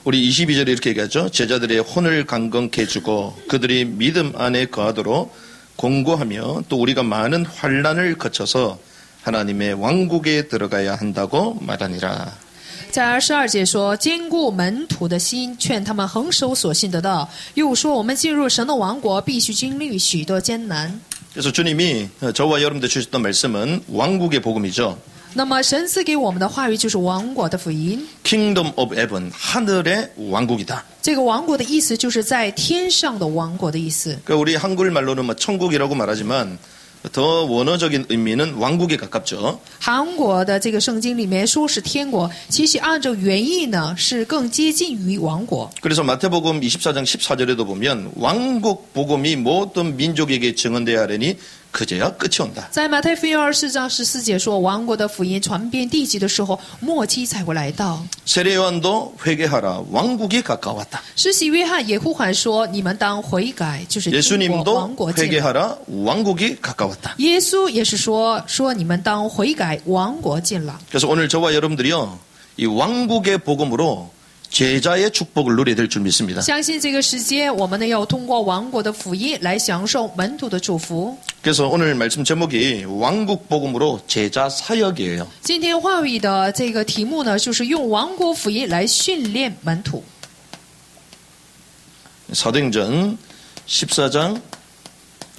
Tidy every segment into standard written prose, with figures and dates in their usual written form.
우리 22절에 이렇게 얘기하죠. 제자들의 혼을 강건케 해주고 그들이 믿음 안에 거하도록 공고하며 또 우리가 많은 환난을 거쳐서 하나님의 왕국에 들어가야 한다고 말하니라. 在22节说，坚固门徒的心，劝他们恒守所信的道。又说，我们进入神的王国，必须经历许多艰难。 그래서 주님이 저와 여러분들 주셨던 말씀은 왕국의 복음이죠. 那么，神赐给我们的话语就是王国的福音。 Kingdom of Heaven, 하늘의 왕국이다. 这个王国的意思就是在天上的王国的意思。 그러니까 우리 한글말로는 뭐 천국이라고 말하지만 더 원어적인 의미는 왕국에 가깝죠. 韩国的这个圣经里面说是天国，其实按照原意呢是更接近于王国。 그래서 마태복음 24장 14절에도 보면 왕국 복음이 모든 민족에게 증언되어야 하려니 그제야 끝이 온다. 在马太福音24章14节说，王国的福音传遍地极的时候，末期才会来到。 세례요한도 회개하라 왕국이 가까웠다. 施洗约翰也呼喊说：“你们当悔改，就是天国王 예수님도 国近了。” 회개하라 왕국이 가까웠다. 耶稣也是说你们当悔改，王国近了。 그래서 오늘 저와 여러분들이요 이 왕국의 복음으로 제자의 축복을 누려야 될 줄 믿습니다. 相信这个时间，我们呢要通过王国的福音来享受门徒的祝福。 그래서 오늘 말씀 제목이 왕국 복음으로 제자 사역이에요. 今天话语的这个题目呢，就是用王国福音来训练门徒。 사도행전 14장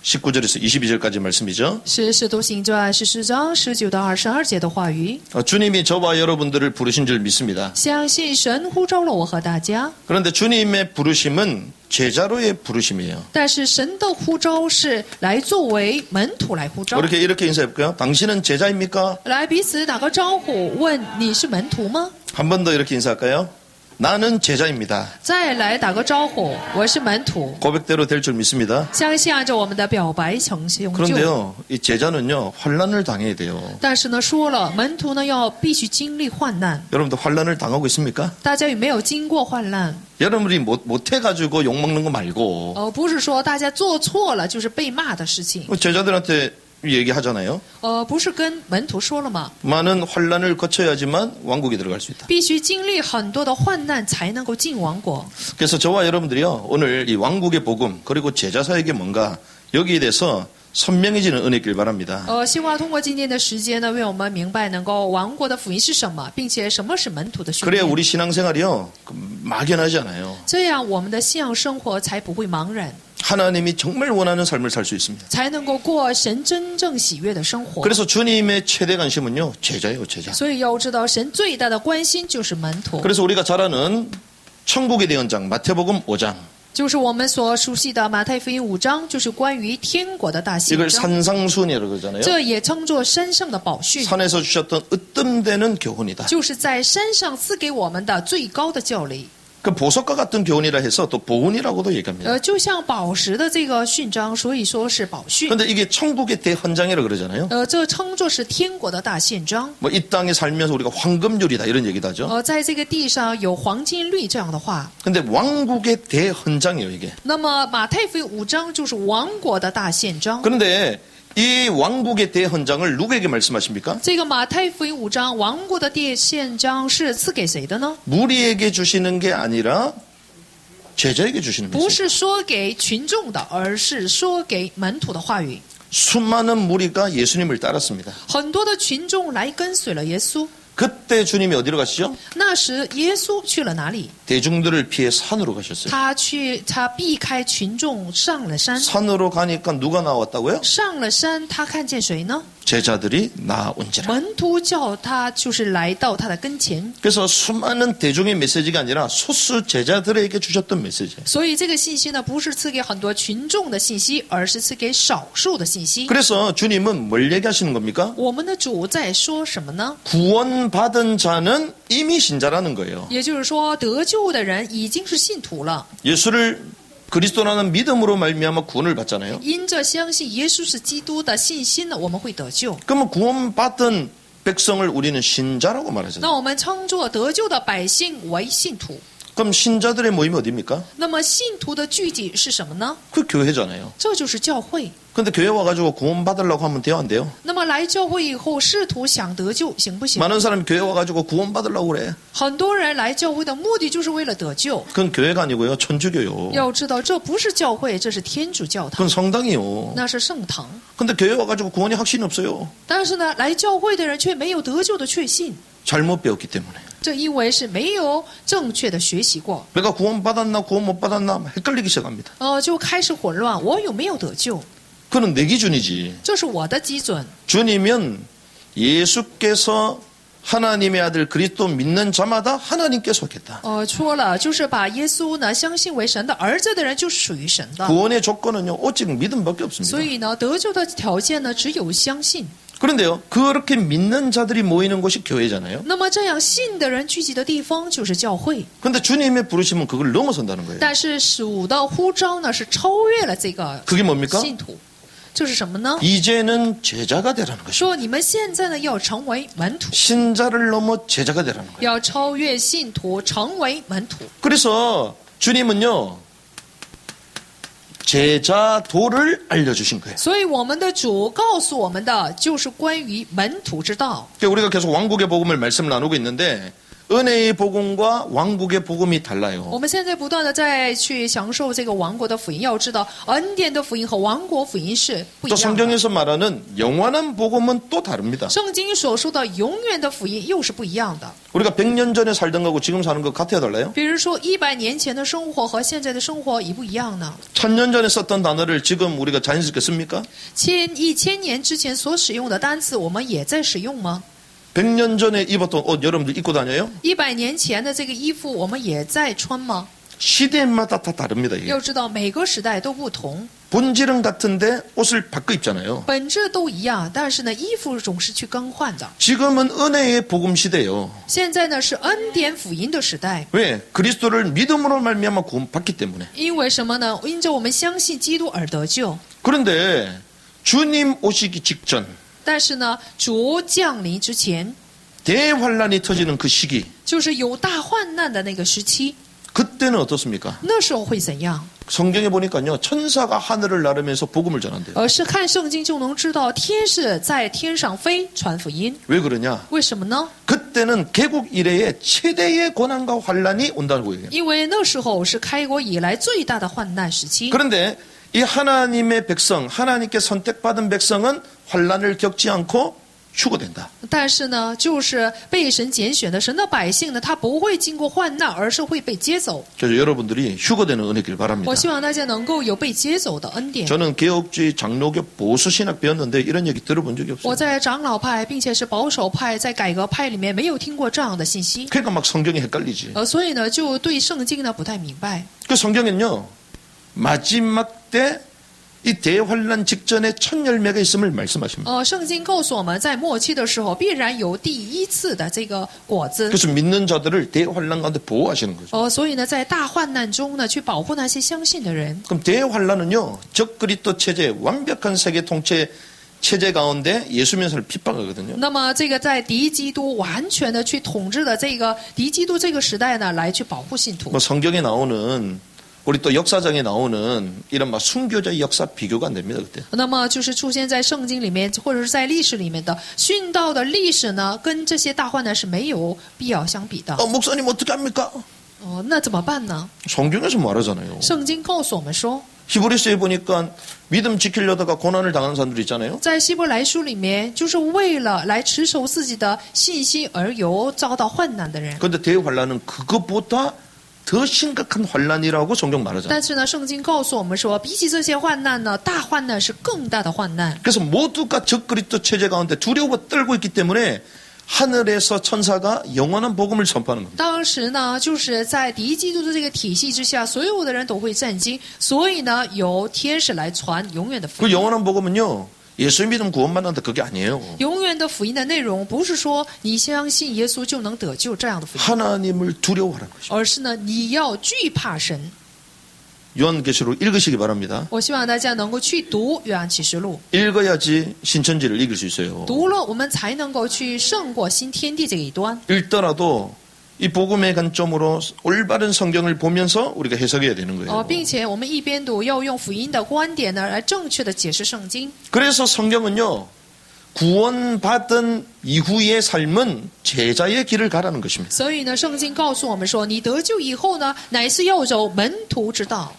19절에서 22절까지 말씀이죠. 是使徒行传14章19到22节的话语。 주님이 저와 여러분들을 부르신 줄 믿습니다. 相信神呼召了我和大家， 그런데 주님의 부르심은 제자로의 부르심이에요. 但是神的呼召是来作为门徒来呼召。 이렇게 인사해볼까요? 당신은 제자입니까? 来彼此打个招呼，问你是门徒吗？ 한 번 더 이렇게 인사할까요? 나는 제자입니다. 再来打个招呼，我是门徒。 고백대로 될 줄 믿습니다. 相信按照我们的表白成就。 그런데요, 이 제자는요, 환난을 당해야 돼요. 但是呢，说了门徒呢要必须经历患难。 여러분도 환난을 당하고 있습니까? 大家有没有经过患难？ 여러분이 못해가지고 욕먹는 거 말고 不是说大家做错了就是被骂的事情。 제자들한테 얘기하잖아요. 不是跟门徒说了吗？ 많은 환난을 거쳐야지만 왕국에 들어갈 수 있다. 必须经历很多的患难才能够进王国。 그래서 저와 여러분들이요, 오늘 이 왕국의 복음 그리고 제자 사역이 뭔가 여기에 대해서 선명해지는 은혜 있길 바랍니다. 希望通过今天的时间呢，为我们明白能够王国的福音是什么，并且什么是门徒的训 그래야 练。 우리 신앙생활이요 막연하지 않아요. 这样我们的信仰生活才不会茫然， 하나님이 정말 원하는 삶을 살 수 있습니다. 才能够过神真正喜悦的生活。 그래서 주님의 최대 관심은요, 제자예요, 제자. 所以要知道，神最大的关心就是门徒， 그래서 우리가 잘 아는 천국의 대언장 마태복음 5장 就是我们所熟悉的马太福音5章，就是关于天国的大信 이걸 章。 산상순이라고 그러잖아요. 这也称作山上的宝训， 산에서 주셨던 으뜸되는 교훈이다. 就是在山上赐给我们的最高的教理。 그 보석과 같은 교훈이라 해서 또 보훈이라고도 얘기합니다. 就像宝石的这个训章，所以说是宝训。 그런데 이게 천국의 대헌장이라고 그러잖아요. 这称作是天国的大宪章。 뭐 이 땅에 살면서 우리가 황금률이다 이런 얘기도 하죠. 在这个地上有黄金律这样的话。 근데 왕국의 대헌장이에요, 이게. 那么马太福音5章就是王国的大宪章。 그런데 이 왕국의 대헌장을 누구에게 말씀하십니까? 这个马太福音5章王国的大宪章是赐给谁的呢？ 무리에게 주시는 게 아니라 제자에게 주시는 不 거죠. 是说给群众的，而是说给门徒的话语。 수많은 무리가 예수님을 따랐습니다. 很多的群众来跟随了耶稣。 그때 주님이 어디로 가시죠? 那时耶稣去了哪里？ 대중들을 피해 산으로 가셨어요. 他避开群众上了山。 산으로 가니까 누가 나왔다고요? 上了山，他看见谁呢？ 제자들이 나온지라. 门徒叫他，就是来到他的跟前。 그래서 수많은 대중의 메시지가 아니라 소수 제자들에게 주셨던 메시지예요. 所以这个信息呢，不是赐给很多群众的信息，而是赐给少数的信息。 그래서 주님은 뭘 얘기하시는 겁니까? 我们的主在说什么呢？ 구원받은 자는 이미 신자라는 거예요. 也就是说，得救的人已经是信徒了。 예수를 그리스도라는 믿음으로 말미암아 구원을 받잖아요. 因着相信耶稣是基督的信心呢，我们会得救。 그러면 구원받은 백성을 우리는 신자라고 那 말하잖아요. 我们称作得救的百姓为信徒。 그럼 신자들의 모임이 어디입니까? 那么信徒的聚集是什么呢？ 그 교회잖아요. 这就是教会。 근데 교회 와가지고 구원 받으려고 하면 돼요, 안 돼요? 那么来教会以后，试图想得救，行不行？ 많은 사람이 교회 와가지고 구원 받으려고 그래. 很多人来教会的目的就是为了得救。 그건 교회가 아니고요, 천주교요. 要知道，这不是教会，这是天主教堂， 그건 성당이요. 那是圣堂。 근데 교회 와가지고 구원이 확신이 없어요. 但是呢，来教会的人却没有得救的确信， 잘못 배웠기 때문에. 这因为是没有正确的学习过， 내가 구원 받았나 구원 못 받았나 헷갈리기 시작합니다. 就开始混乱。我有没有得救？ 그건 내 기준이지. 这是我的基准。 주님은 예수께서 하나님의 아들 그리스도 믿는 자마다 하나님께 속했다. 说了，就是把耶稣呢相信为神的儿子的人，就属于神的。 구원의 조건은요, 오직 믿음밖에 없습니다. 所以呢，得救的条件呢，只有相信。 그런데요, 그렇게 믿는 자들이 모이는 곳이 교회잖아요. 那么这样信的人聚集的地方就是教会。 그런데 주님의 부르심은 그걸 넘어선다는 거예요. 但是主的呼召呢，是超越了这个 그게 뭡니까? 信徒。这是什么呢？ 이제는 제자가 되라는 것이죠. 说你们现在呢要成为门徒， 신자를 넘어 제자가 되라는 거예요. 要超越信徒，成为门徒。 그래서 주님은요, 제자도를 알려주신 거예요. 所以我们的主告诉我们的就是关于门徒之道。 그러니까 우리가 계속 왕국의 복음을 말씀을 나누고 있는데 은혜의 복음과 왕국의 복음이 我 달라요. 们现在不断的在去享受这个王国的福音，要知道恩典的福音和王国福音是不一 또 样的。 성경에서 말하는 영원한 복음은 또 다릅니다. 圣经所说的永远的福音又是不一样的。 우리가 100년 전에 살던 거고 지금 사는 거 같아야 달라요? 比如说100年前的生活和现在的生活一不一样呢？ 1000년 전에 썼던 단어를 지금 우리가 자연스럽게 씁니까? 1000年之前所使用的单词，我们也在使用吗？ 100년 전에 입었던 옷 여러분들 입고 다녀요? 100年前的这个衣服，我们也在穿吗？ 시대마다 다 다릅니다. 이게. 要知道每个时代都不同， 본질은 같은데 옷을 바꿔 입잖아요. 本质都一样，但是呢，衣服总是去更换的。 지금은 은혜의 복음 시대예요. 现在呢是恩典福音的时代， 왜? 그리스도를 믿음으로 말미암아 구원받기 때문에. 因为什么呢？因着我们相信基督而得救。 그런데 주님 오시기 직전 但是呢，主降临之前， 대환란이 터지는 그 시기 就是有大患难的那个时期， 그때는 어떻습니까? 那时候会怎样？ 성경에 보니까요, 천사가 하늘을 나르면서 복음을 전한대요. 是看圣经就能知道，天使在天上飞，传福音。 왜 그러냐? 为什么呢？ 그때는 개국 이래의 최대의 고난과 환란이 온다고 얘기해요. 因为那时候是开国以来最大的患难时期。 그런데 이 하나님의 백성, 하나님께 선택받은 백성은 환란을 겪지 않고 휴거된다. 但是呢，就是被神拣选的神的百姓呢，他不会经过患难，而是会被接走。 그래서 여러분들이 휴거되는 은혜길 바랍니다. 我希望大家能够有被接走的恩典。 저는 개혁주의 장로교 보수신학 배웠는데 이런 얘기 들어본 적이 我 없어요. 在长老派，并且是保守派，在改革派里面没有听过这样的信息， 그러니까 막 성경이 헷갈리지. 所以呢，就对圣经呢不太明白。 그 성경엔요, 마지막 때 이 대환란 직전에 첫 열매가 있음을 말씀하십니다. 圣经告诉我们在末期的时候，必然有第一次的这个果子。 그래서 믿는 자들을 대환란 가운데 보호하시는 거죠. 所以呢，在大患难中呢，去保护那些相信的人。 그럼 대환란은요, 적그리스도 체제, 완벽한 세계 통치 체제 가운데 예수 면서를 핍박하거든요. 那么这个在敌基督完全的去统治的这个敌基督这个时代呢，来去保护信徒。 뭐 성경에 나오는 우리 또 역사장에 나오는 이런 막 순교자의 역사 비교가 안 됩니다 그때. 那么就是出现在圣经里面或者是在历史里面的殉道的历史呢，跟这些大患难是没有必要相比的。 목사님 어떻게 합니까? 那怎么办呢？ 성경에서 말하잖아요. 圣经告诉我们说， 히브리서에 보니까 믿음 지키려다가 고난을 당하는 사람들 있잖아요. 在希伯来书里面，就是为了来持守自己的信心而有遭到患难的人。 그런데 대환란은 그것보다 더 심각한 환란이라고 성경 말하잖아요. 但是呢，圣经告诉我们说，比起这些患难呢，大患难是更大的患难。 그래서 모두가 적그리스도 체제 가운데 두려워 떨고 있기 때문에 하늘에서 천사가 영원한 복음을 선포하는 겁니다. 当时呢，就是在敌基督的这个体系之下，所有的人都会战惊，所以呢，由天使来传永远的福 그 音。 영원한 복음은요, 예수 믿음 구원만 한다 그게 아니에요. 永远的福音的内容不是说你相信耶稣就能得救这样的福音， 하나님을 두려워하는 것이죠. 而是呢，你要惧怕神。 요한계시록 읽으시기 바랍니다. 我希望大家能够去读约翰启示录， 읽어야지 신천지를 이길 수 있어요. 读了我们才能够去胜过新天地这一端。 읽더라도 이 복음의 관점으로 올바른 성경을 보면서 우리가 해석해야 되는 거예요. 并且我们一边读要用福音的观点呢，来正确的解释圣经。 그래서 성경은요, 구원받은 이후의 삶은 제자의 길을 가라는 것입니다. 所以呢，圣经告诉我们说，你得救以后呢，乃是要走门徒之道。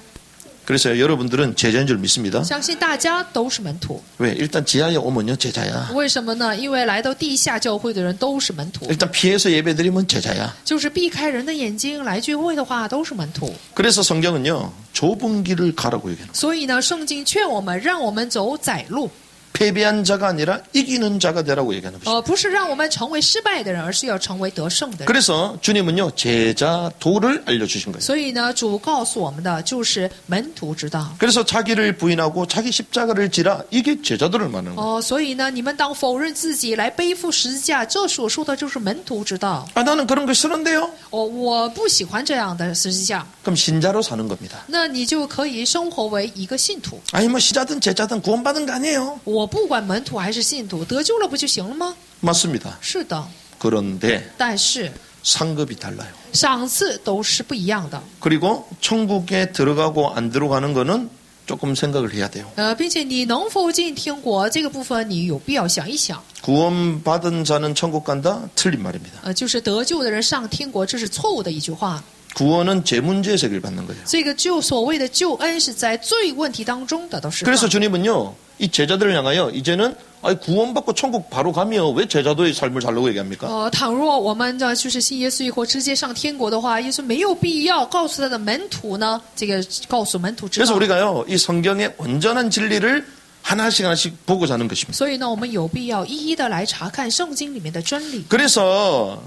그래서 여러분들은 제자인 줄 믿습니다. 相信大家都是门徒。 왜? 일단 지하에 오면요, 제자야. 为什么呢？因为来到地下教会的人都是门徒， 일단 피해서 예배드리면 제자야. 就是避开人的眼睛来聚会的话，都是门徒。 그래서 성경은요, 좁은 길을 가라고 얘기해요. 所以呢，圣经劝我们，让我们走窄路， 패배한 자가 아니라 이기는 자가 되라고 얘기하는 것입니다. 不是让我们成为失败的人，而是要成为得胜的人。 그래서 주님은요, 제자 도를 알려주신 거예요. 所以呢，主告诉我们的就是门徒之道。 그래서 자기를 부인하고 자기 십자가를 지라, 이게 제자들을 말하는 거예요. 所以呢，你们当否认自己，来背负十字架，这所说的就是门徒之道。 아, 나는 그런 거 싫은데요? 我不喜欢这样的十字架， 그럼 신자로 사는 겁니다. 那你就可以生活为一个信徒。 아니 뭐 시자든 제자든 구원받은 거 아니에요? 我不管门徒还是信徒，得救了不就行了吗？ 맞습니다. 是的， 그런데 但是 상급이 달라요. 赏赐都是不一样的。 그리고 천국에 들어가고 안 들어가는 거는 조금 생각을 해야 돼요. 并且你能否进天国这个部分，你有必要想一想。 구원받은 자는 천국 간다? 틀린 말입니다. 就是得救的人上天国，这是错误的一句话。 구원은 제 문제에서 해결 받는 거예요. 这个所谓的救恩是在罪问题当中得到释放。 그래서 주님은요, 이 제자들을 향하여 이제는 구원받고 천국 바로 가며 왜 제자도의 삶을 살려고 얘기합니까? 倘若我们就是信耶稣以后直接上天国的话，耶稣没有必要告诉他的门徒呢，这个告诉门徒知 그래서 道。 우리가요, 이 성경의 온전한 진리를 하나씩 하나씩 보고 자는 것입니다. 所以呢，我们有必要一一的来查看圣经里面的真理。 그래서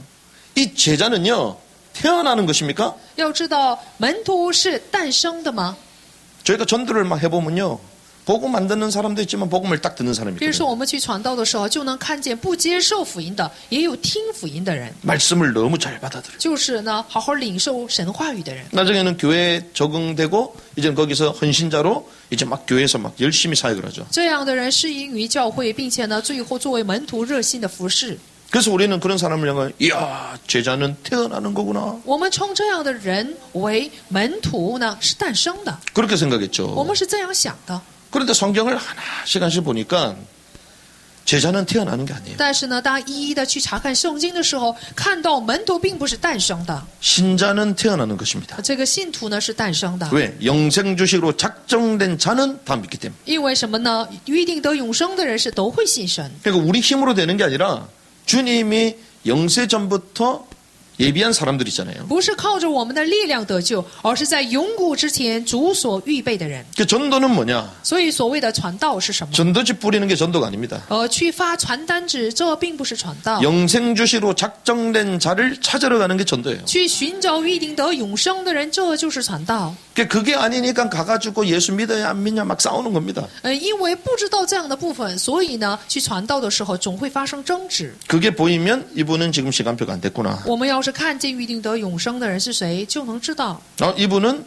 이 제자는요, 태어나는 것입니까? 要知道，门徒是诞生的吗？ 저희가 전도를 막 해보면요, 복음 안 듣는 사람도 있지만 복음을 딱 듣는 사람이 比如说， 있거든요. 我们去传道的时候，就能看见不接受福音的，也有听福音的人， 말씀을 너무 잘 받아들여요. 就是呢，好好领受神话语的人。 나중에는 교회에 적응되고 이제는 거기서 헌신자로 이제 막 교회에서 막 열심히 사역을 하죠. 这样的人适应于教会，并且呢，最后作为门徒热心的服侍。 그래서 우리는 그런 사람을 향해 이야, 제자는 태어나는 거구나. 我们称这样的人为门徒呢，是诞生的。 그렇게 我 생각했죠. 们是这样想的。 그런데 성경을 하나씩 하나씩 보니까 제자는 태어나는 게 아니에요. 但是呢，当一一的去查看圣经的时候，看到门徒并不是诞生的， 신자는 태어나는 것입니다. 这个信徒呢是诞生的。 왜? 영생 주식으로 작정된 자는 다 믿기 때문에. 因为什么呢？预定得永生的人是都会信神， 그러니까 우리 힘으로 되는 게 아니라 주님이 영세 전부터 예비한 사람들 있잖아요. 不是靠着我们的力量得救，而是在永古之前主所预备的人。 그 전도는 뭐냐? 所以所谓的传道是什么？ 전도지 뿌리는 게 전도가 아닙니다. 去发传单纸，这并不是传道。 영생 주식으로 작정된 자를 찾으러 가는 게 전도예요. 去寻找预定得永生的人，这就是传道。 그게 아니니까 가가지고 예수 믿어야 안 믿냐 막 싸우는 겁니다. 因为不知道这样的部分，所以呢，去传道的时候总会发生争执。 그게 보이면 이분은 지금 시간표가 안 됐구나. 我们要是看见预定得永生的人是谁，就能知道 이분은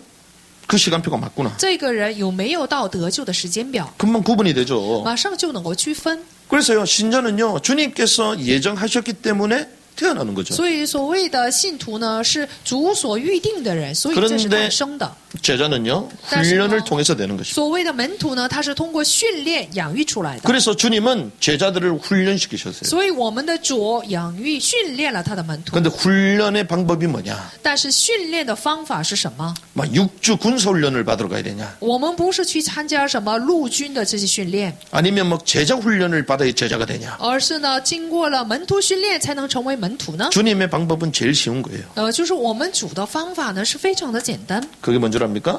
그 시간표가 맞구나. 这个人有没有到得救的时间表， 금방 구분이 되죠. 马上就能够区分。 그래서요, 신자는요, 주님께서 예정하셨기 때문에 태어나는 거죠. 所以所谓的信徒呢，是主所预定的人，所以这是诞生的。 제자는요, 훈련을 통해서 되는 것입니다. 所谓的门徒呢，他是通过训练养育出来的。 그래서 주님은 제자들을 훈련시키셨어요. 所以我们的主养育训练了他的门徒。 그런데 훈련의 방법이 뭐냐? 但是训练的方法是什么？ 막 6주 군사훈련을 받으러 가야 되냐? 我们不是去参加什么陆军的这些训练， 아니면 뭐 제자 훈련을 받아야 제자가 되냐? 而是呢，经过了门徒训练才能成为门徒呢？ 주님의 방법은 제일 쉬운 거예요. 就是我们主的方法呢是非常的简单， 그게 뭔 줄 압니까?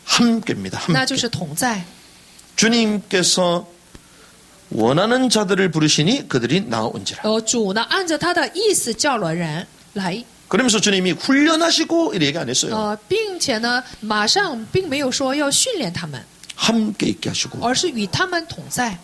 함께입니다. 那 함께. 就是同在。 주님께서 원하는 자들을 부르시니 그들이 나온지라. 主呢按着他的意思叫了人来， 그러면서 주님이 훈련하시고 이렇게 얘기 안 했어요. 并且呢马上并没有说要训练他们， 함께 있게 하시고. 而是与他们同在。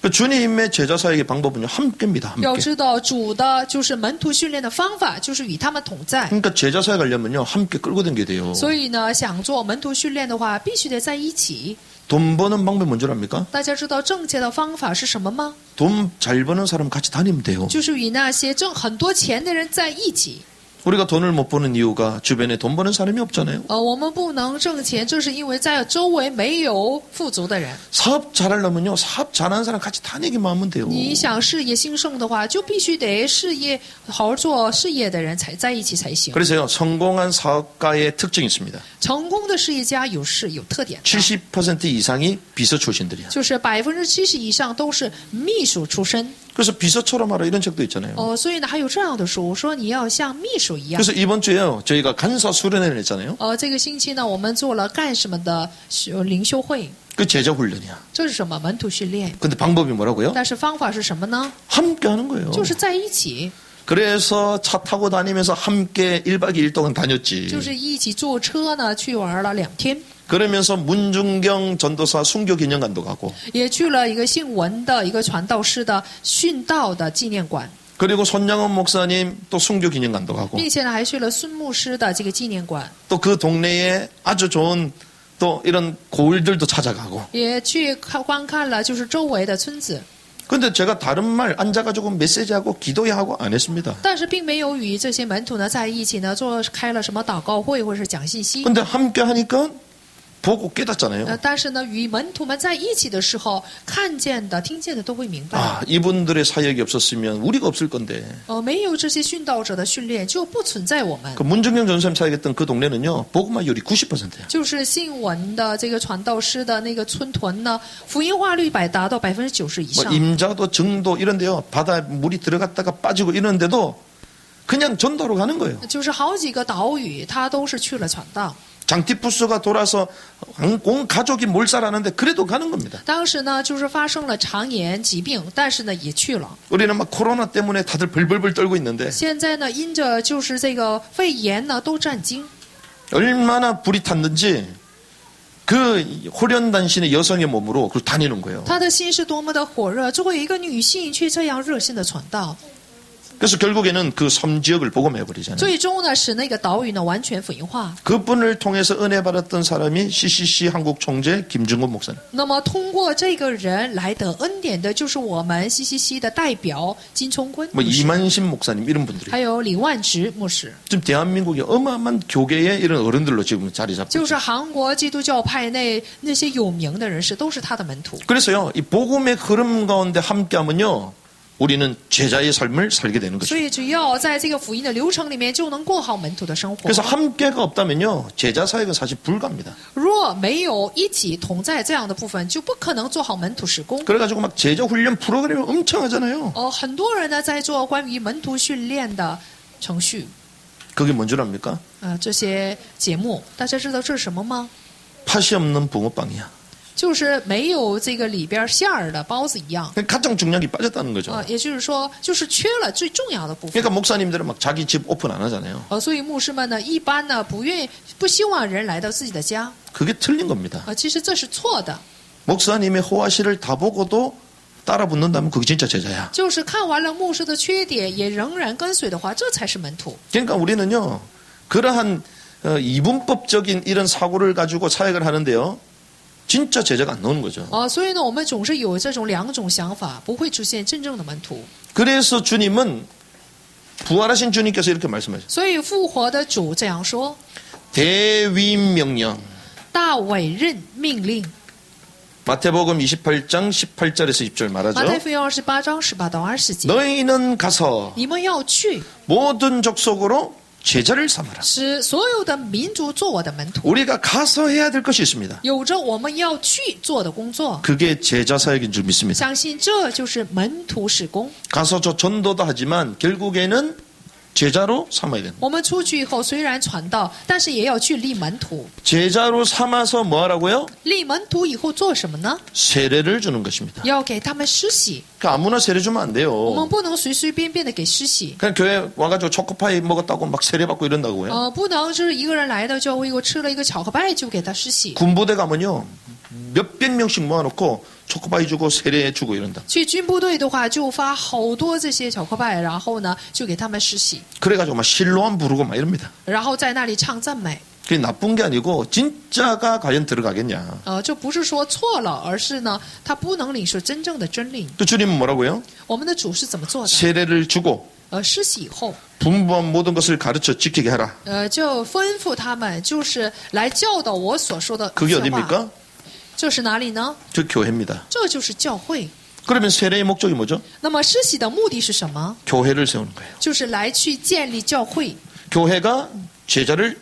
그 주님의 제자 사역의 방법은요, 함께입니다. 要 함께. 知道主的就是门徒训练的方法，就是与他们同在。 그러니까 제자 사역 하려면요, 함께 끌고 다녀야 돼요. 所以呢，想做门徒训练的话，必须得在一起。 돈 버는 방법이 뭔 줄 압니까? 大家知道正确的方法是什么吗？ 돈 잘 버는 사람 같이 다니면 돼요. 就是与那些挣很多钱的人在一起。 우리가 돈을 못 버는 이유가 주변에 돈 버는 사람이 없잖아요. 我们不能挣钱，这是因为在周围没有富足的人。 사업 잘하려면요, 사업 잘하는 사람 같이 다니기만 하면 돼요. 你想事业兴盛的话，就必须得事业好好做事业的人才在一起才行。 그래서요, 성공한 사업가의 특징이 있습니다. 成功的事业家有特点的， 70% 이상이 비서 출신들이야. 就是70%以上都是秘书出身。 그래서 비서처럼 하라 이런 책도 있잖아요. 所以呢，还有这样的书说你要像秘书一样。 그래서 이번 주에요, 저희가 간사 수련회를 했잖아요. 这个星期呢，我们做了干什么的灵修会？ 그 제자 훈련이야. 这是什么？门徒训练。 근데 방법이 뭐라고요? 但是方法是什么呢？ 함께 하는 거예요. 就是在一起， 그래서 차 타고 다니면서 함께 1박 2일 동안 就 다녔지. 是一起坐车呢去玩了2天， 그러면서 문중경 전도사 순교 기념관도 가고, 也去了一个姓文的一个传道师的殉道的纪念馆， 그리고 손양원 목사님 또 순교 기념관도 가고, 并且呢还去了孙牧师的这个纪念馆， 또 그 동네에 아주 좋은 또 이런 고을들도 찾아가고. 也去观看了就是周围的村子。 근데 제가 다른 말 앉아가지고 메시지하고 기도해야 하고 안 했습니다. 但是并没有与这些门徒呢在一起呢开了什么祷告会或者是讲信息。 근데 함께 하니까 보고 깨닫잖아요. 但是呢，与门徒们在一起的时候，看见的、听见的都会明白。 아, 이분들의 사역이 없었으면 우리가 없을 건데. 没有这些殉道者的训练，就不存在我们。 그 문중경 전사님 사역했던 그 동네는요, 복음화율이 90%야. 就是信文的这个传道师的那个村屯呢，福音化率达到90%以 뭐 上。 임자도 정도 이런데요, 바다에 물이 들어갔다가 빠지고 이런데도 그냥 전도로 가는 거예요. 就是好几个岛屿，他都是去了传道。 장티푸스가 돌아서 온 가족이 몰살하는데 그래도 가는 겁니다. 当时呢，就是发生了肠炎疾病，但是呢也去了。 우리는 막 코로나 때문에 다들 벌벌벌 떨고 있는데 现在呢，因着就是这个肺炎呢，都战惊。 얼마나 불이 탔는지 그 호련단신의 여성의 몸으로 그걸 다니는 거예요. 他的心是多么的火热，作为一个女性却这样热心的传道。 그래서 결국에는 그 섬 지역을 복음해버리잖아요. 最终呢，使那个岛屿呢完全福音化。 그분을 통해서 은혜 받았던 사람이 CCC 한국 총재 김중곤 목사님. 那么通过这个人来得恩典的，就是我们CCC的代表金聪坤 뭐 牧师， 이만신 목사님 이런 분들이 还有李万直牧师， 지금 대한민국의 어마어마한 교계의 이런 어른들로 지금 자리 잡고 就 있어요. 是韩国基督教派内那些有名的人士，都是他的门徒。 그래서요, 이 복음의 흐름 가운데 함께하면요, 우리는 제자의 삶을 살게 되는 所 거죠. 以只要在这个福音的流程里面，就能过好门徒的生活。 그래서 함께가 없다면요, 제자 사역은 사실 불가합니다. 若没有一起同在这样的部分，就不可能做好门徒事工。 그래가지고 막 제자 훈련 프로그램을 엄청 하잖아요. 很多人呢在做关于门徒训练的程序， 그게 뭔 줄 압니까? 这些节目，大家知道这是什么吗？ 팥이 없는 붕어빵이야. 就是没有这个里边馅儿的包子一样。 가장 중요한 게 빠졌다는 거죠. 也就是说，就是缺了最重要的部分。 그러니까 목사님들은 막 자기 집 오픈 안 하잖아요. 所以牧师们呢，一般呢不希望人来到自己的家。 그게 틀린 겁니다. 其实这是错的。 목사님의 호화시를 다 보고도 따라 붙는다면 그게 진짜 제자야. 就是看完了牧师的缺点，也仍然跟随的话，这才是门徒。 그러니까 우리는요, 그러한 이분법적인 이런 사고를 가지고 사역을 하는데요, 진짜 제자가 안 나오는 거죠. 所以呢，我们总是有这种两种想法，不会出现真正的门徒。 그래서 주님은 부활하신 주님께서 이렇게 말씀하셨어요. 所以复活的主这样说： 대위임 명령. 大委任命令。 마태복음 28장 18절에서 20절 马太 말하죠. 福音28章18到20节， 너희는 가서 你们要去， 모든 족속으로 제자를 삼아라. 使所有的民族做我的门徒。 우리가 가서 해야 될 것이 있습니다. 有着我们要去做的工作， 그게 제자 사역인 줄 믿습니다. 相信这就是门徒事工。 가서 저 전도도 하지만 결국에는 제자로 삼아야 된다. 我们出去以后虽然传道，但是也要去立门徒。 제자로 삼아서 뭐 하라고요? 立门徒以后做什么呢？ 세례를 주는 것입니다. 要给他们施洗。 그러니까 아무나 세례 주면 안 我们 돼요. 不能随随便便的给施洗。 그냥 교회 와가지고 초코파이 먹었다고 막 세례 받고 이런다고요. 不能就是一个人来到教会，我吃了一个巧克力就给他施洗。 군부대 가면요, 몇백 명씩 모아놓고 초코파이 주고 세례 주고 이런다. 去军部队的话，就发好多这些巧克力，然后呢就给他们施洗， 그래가지고 막 실로암 부르고 막 이럽니다. 然后在那里唱赞美。 그게 나쁜 게 아니고 진짜가 과연 들어가겠냐. 这不是说错了，而是呢他不能领受真正的真理。 또 주님은 뭐라고요? 我们的主是怎么做的？ 세례를 주고 施洗以后， 분부한 모든 것을 가르쳐 지키게 하라. 就吩咐他们，就是来教导我所说的 그게 一些话。 어디입니까? 这是哪里呢？ 저 교회입니다. 这就是教会。 그러면 세례의 목적이 뭐죠? 那么施洗的目的是什么？ 교회를 세우는 거예요. 就是来去建立教会。 교회가 제자를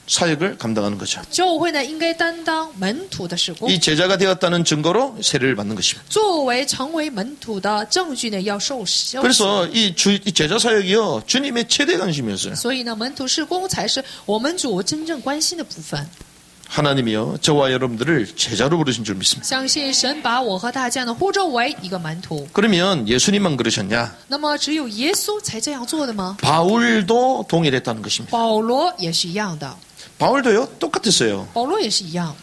사역을 감당하는 거죠. 教会呢，应该担当门徒的事工， 이 제자가 되었다는 증거로 세례를 받는 것입니다. 作为成为门徒的证据呢，要受洗。 그래서 이 제자 사역이요 주님의 최대 관심이었어요. 所以呢，门徒事工才是我们主真正关心的部分。 하나님이요 저와 여러분들을 제자로 부르신 줄 믿습니다. 相信神把我和大家呢呼召为一个门徒。 그러면 예수님만 그러셨냐? 那么只有耶稣才这样做的吗？ 바울도 동일했다는 것입니다. 保罗也是一样的， 바울도요 똑같았어요. 保罗也是一样。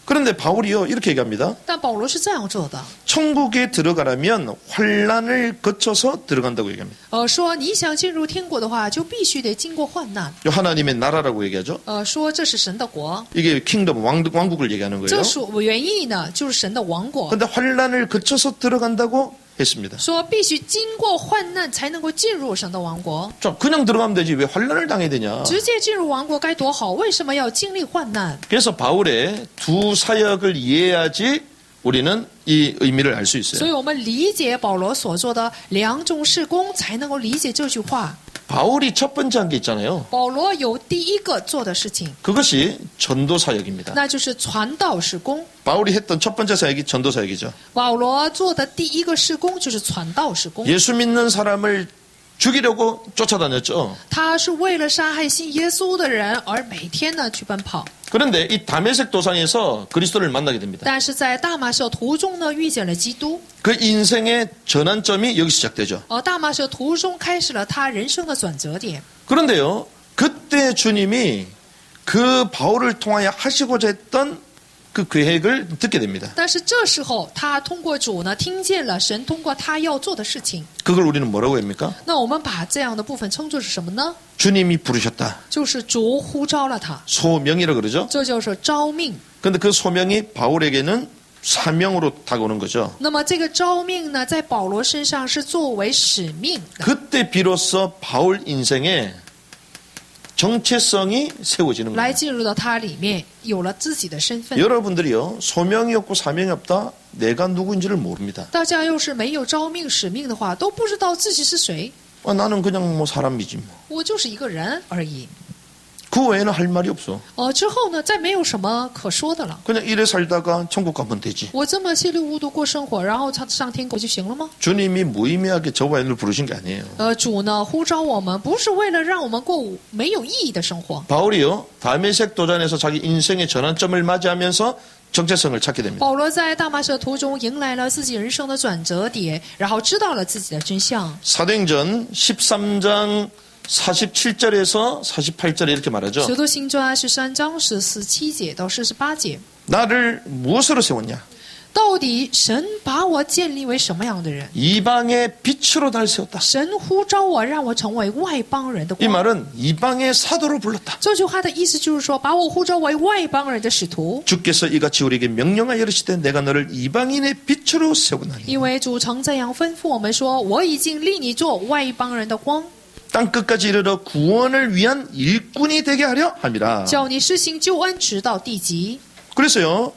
그런데 바울이요 이렇게 얘기합니다. 但保罗是这样做的， 천국에 들어가려면 환란을 거쳐서 들어간다고 얘기합니다. 说你想进入天国的话，就必须得经过患难。 하나님의 나라라고 얘기하죠. 说这是神的国， 이게 킹덤 왕국을 얘기하는 거예요. 这属原意呢就是神的王国。 그런데 환란을 거쳐서 들어간다고 했습니다. 说必须经过患难才能够进入神的王国， 자, 그냥 들어가면 되지 왜 환란을 당해야 되냐? 直接进入王国该多好，为什么要经历患难？ 그래서 바울의 두 사역을 이해해야지 우리는 이 의미를 알 수 所 있어요. 以我们理解保罗所做的两种事工，才能够理解这句话。 바울이 첫 번째 한 게 있잖아요. 保罗有第一个做的事情， 그것이 전도 사역입니다. 那就是传道事工。 바울이 했던 첫 번째 사역이 전도 사역이죠. 保罗做的第一个事工就是传道事工， 예수 믿는 사람을 죽이려고 쫓아다녔죠. 他是为了杀害信耶稣的人而每天呢去奔跑。 그런데 이 다메섹 도상에서 그리스도를 만나게 됩니다. 但是在大马色途中呢遇见了基督， 그 인생의 전환점이 여기 시작되죠. 大马色途中开始了他人生的转折点。 그런데요, 그때 주님이 그 바울을 통하여 하시고자 했던 그 계획을 듣게 됩니다. 但是这时候他通过主呢听见了神通过他要做的事情。 그걸 우리는 뭐라고 합니까? 那我们把这样的部分称作是什么呢？ 주님이 부르셨다. 就是主呼召了他， 소명이라 그러죠. 这就是召命。 그런데 그 소명이 바울에게는 사명으로 다가오는 거죠. 那么这个召命呢，在保罗身上是作为使命的。 그때 비로소 바울 인생에 정체성이 세워지는 来 거예요. 进入到他里面，有了自己的身份。 여러분들이요, 소명이 없고 사명이 없다, 내가 누구인지를 모릅니다. 大家要是没有召命使命的话，都不知道自己是谁。 나는 그냥 뭐 사람이지 뭐. 我就是一个人而已。 그 외에는 할 말이 없어. 之后呢，再没有什么可说的了。 그냥 이래 살다가 천국 가면 되지. 我这么稀里糊涂过生活，然后上天国就行了吗？ 주님이 무의미하게 저와 얘를 부르신 게 아니에요. 主呢呼召我们，不是为了让我们过没有意义的生活。 바울이요, 다메섹 도전에서 자기 인생의 전환점을 맞이하면서 정체성을 찾게 됩니다. 保罗在大马色途中迎来了自己人生的转折点，然后知道了自己的真相。 사도행전 13장 47절에서 48절에 이렇게 말하죠. 使徒行传13章17节到48节， 나를 무엇으로 세웠냐? 到底神把我建立为什么样的人？ 이방의 빛으로 날 세웠다. 神呼召我，让我成为外邦人的 이 光。 말은 이방의 사도로 불렀다. 这句话的意思就是说，把我呼召为外邦人的使徒。 주께서 이같이 우리에게 명령하여 이르시되 내가 너를 이방인의 빛으로 세우나니 因为主曾这样吩咐我们说：“我已经立你做外邦人的光， 땅 끝까지 이르러 구원을 위한 일꾼이 되게 하려 함이라. 叫你施行救恩，直到地极。” 그래서요,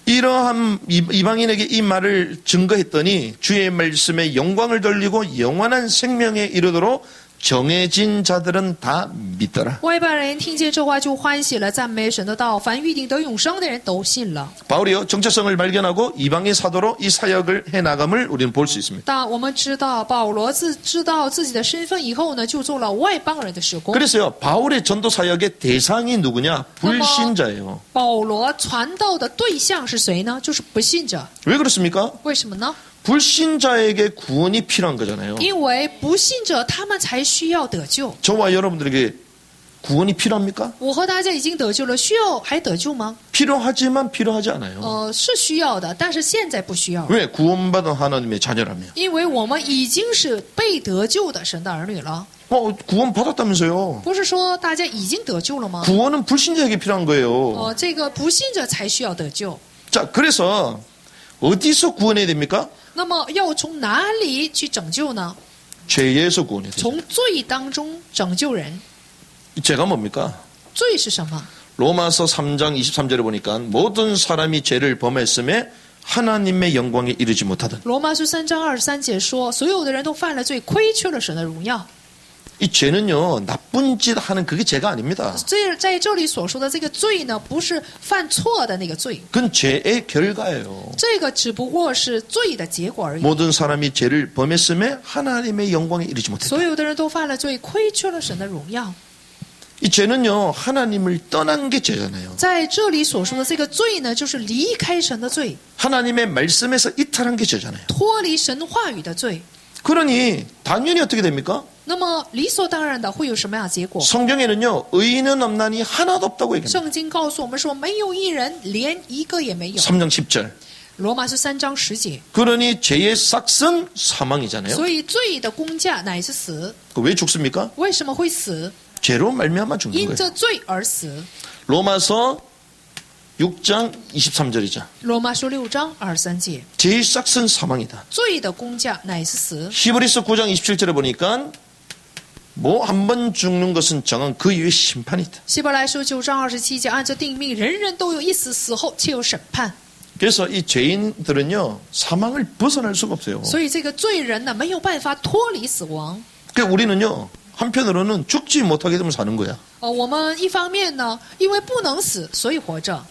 이러한 이방인에게 이 말을 증거했더니 주의 말씀에 영광을 돌리고 영원한 생명에 이르도록 정해진 자들은 다 믿더라. 外邦人听见这话就欢喜了，赞美神的道。凡预定得永生的人都信了。 바울이요, 정체성을 발견하고 이방의 사도로 이 사역을 해나감을 우리는 볼 수 있습니다. 但我们知道保罗知道自己的身份以后呢，就做了外邦人的事工。 그래서요, 바울의 전도 사역의 대상이 누구냐? 불신자예요. 保罗传道的对象是谁呢？就是不信者。 왜 그렇습니까? 为什么呢？ 불신자에게 구원이 필요한 거잖아요. 因为不信者他们才需要得救。 저와 여러분들에게 구원이 필요합니까? 我和大家已经得救了，需要还得救吗？ 필요하지만 필요하지 않아요. 是需要的，但是现在不需要， 왜? 구원받은 하나님의 자녀라며. 因为我们已经是被得救的神的儿女了。 구원받았다면서요. 不是说大家已经得救了吗？ 구원은 불신자에게 필요한 거예요. 这个不信者才需要得救。 자, 그래서 어디서 구원해야 됩니까? 那么要从哪里去拯救呢？ 죄에서 구원이 되죠. 从罪当中拯救人。 죄가 뭡니까? 罪是什么？ 로마서 3장 23절에 보니까 모든 사람이 죄를 범했음에 하나님의 영광에 이르지 못하던 罗马书3章23节说，所有的人都犯了罪，亏缺了神的荣耀。 이 죄는요 나쁜 짓 하는 그게 죄가 아닙니다. 在这里所说的这个罪呢，不是犯错的那个罪， 그건 죄의 결과예요. 这个只不过是罪的结果而已。 모든 사람이 죄를 범했음에 하나님의 영광에 이르지 못했다. 所有的人都犯了罪，亏缺了神的荣耀。 이 죄는요 하나님을 떠난 게 죄잖아요. 在这里所说的这个罪呢，就是离开神的罪， 하나님의 말씀에서 이탈한 게 죄잖아요. 脱离神话语的罪。 그러니 당연히 어떻게 됩니까? 那么理所当然的会有什么样的结果？ 성경에는요 의인은 없나니 하나도 없다고 얘기합니다. 圣经告诉我们说，没有一人，连一个也没有。 3장 10절. 罗马书3章10节。 그러니 죄의 삭은 사망이잖아요. 所以罪的工价乃是死。 왜 죽습니까? 为什么会死？ 죄로 말미암아 죽는 因 거예요. 着罪而死。 로마서 6장 23절이죠. 罗马书6章23节。 죄의 삭은 사망이다. 罪的工价乃是死。 히브리서 9장 27절에 보니까 뭐 한 번 죽는 것은 정한 그 이후에 심판이 있다. 希伯来书9章27节，按照定命，人人都有一死，死后且有审判。 그래서 이 죄인들은요 사망을 벗어날 수가 없어요. 所以这个罪人呢，没有办法脱离死亡。 그러니까 우리는요 한편으로는 죽지 못하게 되면 사는 거야. 我们一方面呢，因为不能死，所以活着。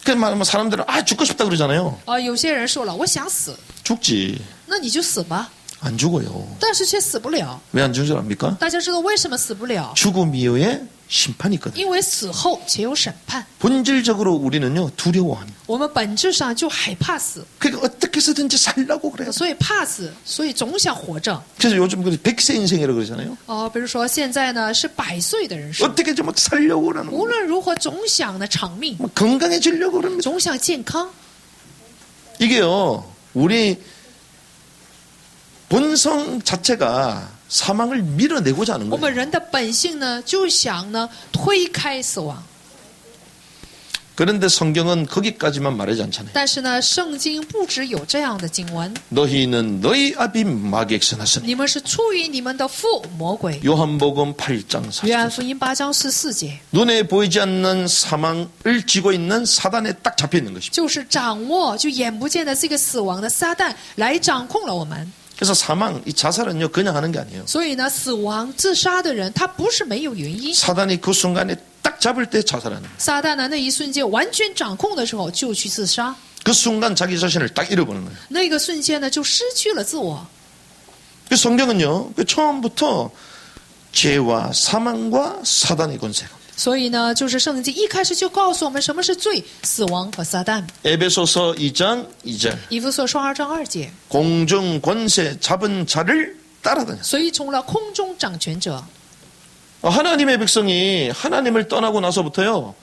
그러니까 말하면 사람들은 죽고 싶다 그러잖아요. 有些人说了，我想死， 죽지. 那你就死吧， 안 죽어요. 但是却死不了。 왜 안 죽는 줄 압니까? 大家知道为什么死不了？ 죽음 이후에 심판이 있거든요. 因为死后且有审判。 본질적으로 우리는요 두려워합니다. 我们本质上就害怕死， 그러니까 어떻게 해서든지 살려고 그래요. 所以怕死，所以总想活着。 그래서 요즘 100세 인생이라고 그러잖아요. 比如说现在呢是100岁的人生， 어떻게 좀 막 살려고 그러는 无 거예요. 论如何总想呢长命， 막 건강해지려고 그럽니다. 总想健康。 이게요 우리 본성 자체가 사망을 밀어내고자 하는 我们 거예요. 人的本性呢，就想呢推开死亡。 그런데 성경은 거기까지만 말하지 않잖아요. 但是呢，圣经不只有这样的经文， 너희는 너희 아비 마귀에게서 났으니 你们是出于你们的父魔鬼。 요한복음 8장 约翰 44절 福音8章14节， 눈에 보이지 않는 사망을 쥐고 있는 사단에 딱 잡혀 있는 것입니다. 就是掌握就眼不见的这个死亡的撒旦来掌控了我们。 그래서 사망, 이 자살은요 그냥 하는 게 아니에요. 所以呢，死亡自杀的人，他不是没有原因。 사단이 그 순간에 딱 잡을 때 자살하는 거예요. 撒旦呢，那一瞬间完全掌控的时候，就去自杀。 그 순간 자기 자신을 딱 잃어버리는 거예요. 那个瞬间呢，就失去了自我。 그 성경은요 그 처음부터 죄와 사망과 사단의 권세가 所以呢，就是圣经一开始就告诉我们什么是罪、死亡和撒旦。 에베소서 2장 2절 以弗所书2章2节， 공중 권세 잡은 자를 따라다녔어요. 随从了空中掌权者。 하나님의 백성이 하나님을 떠나고 나서부터요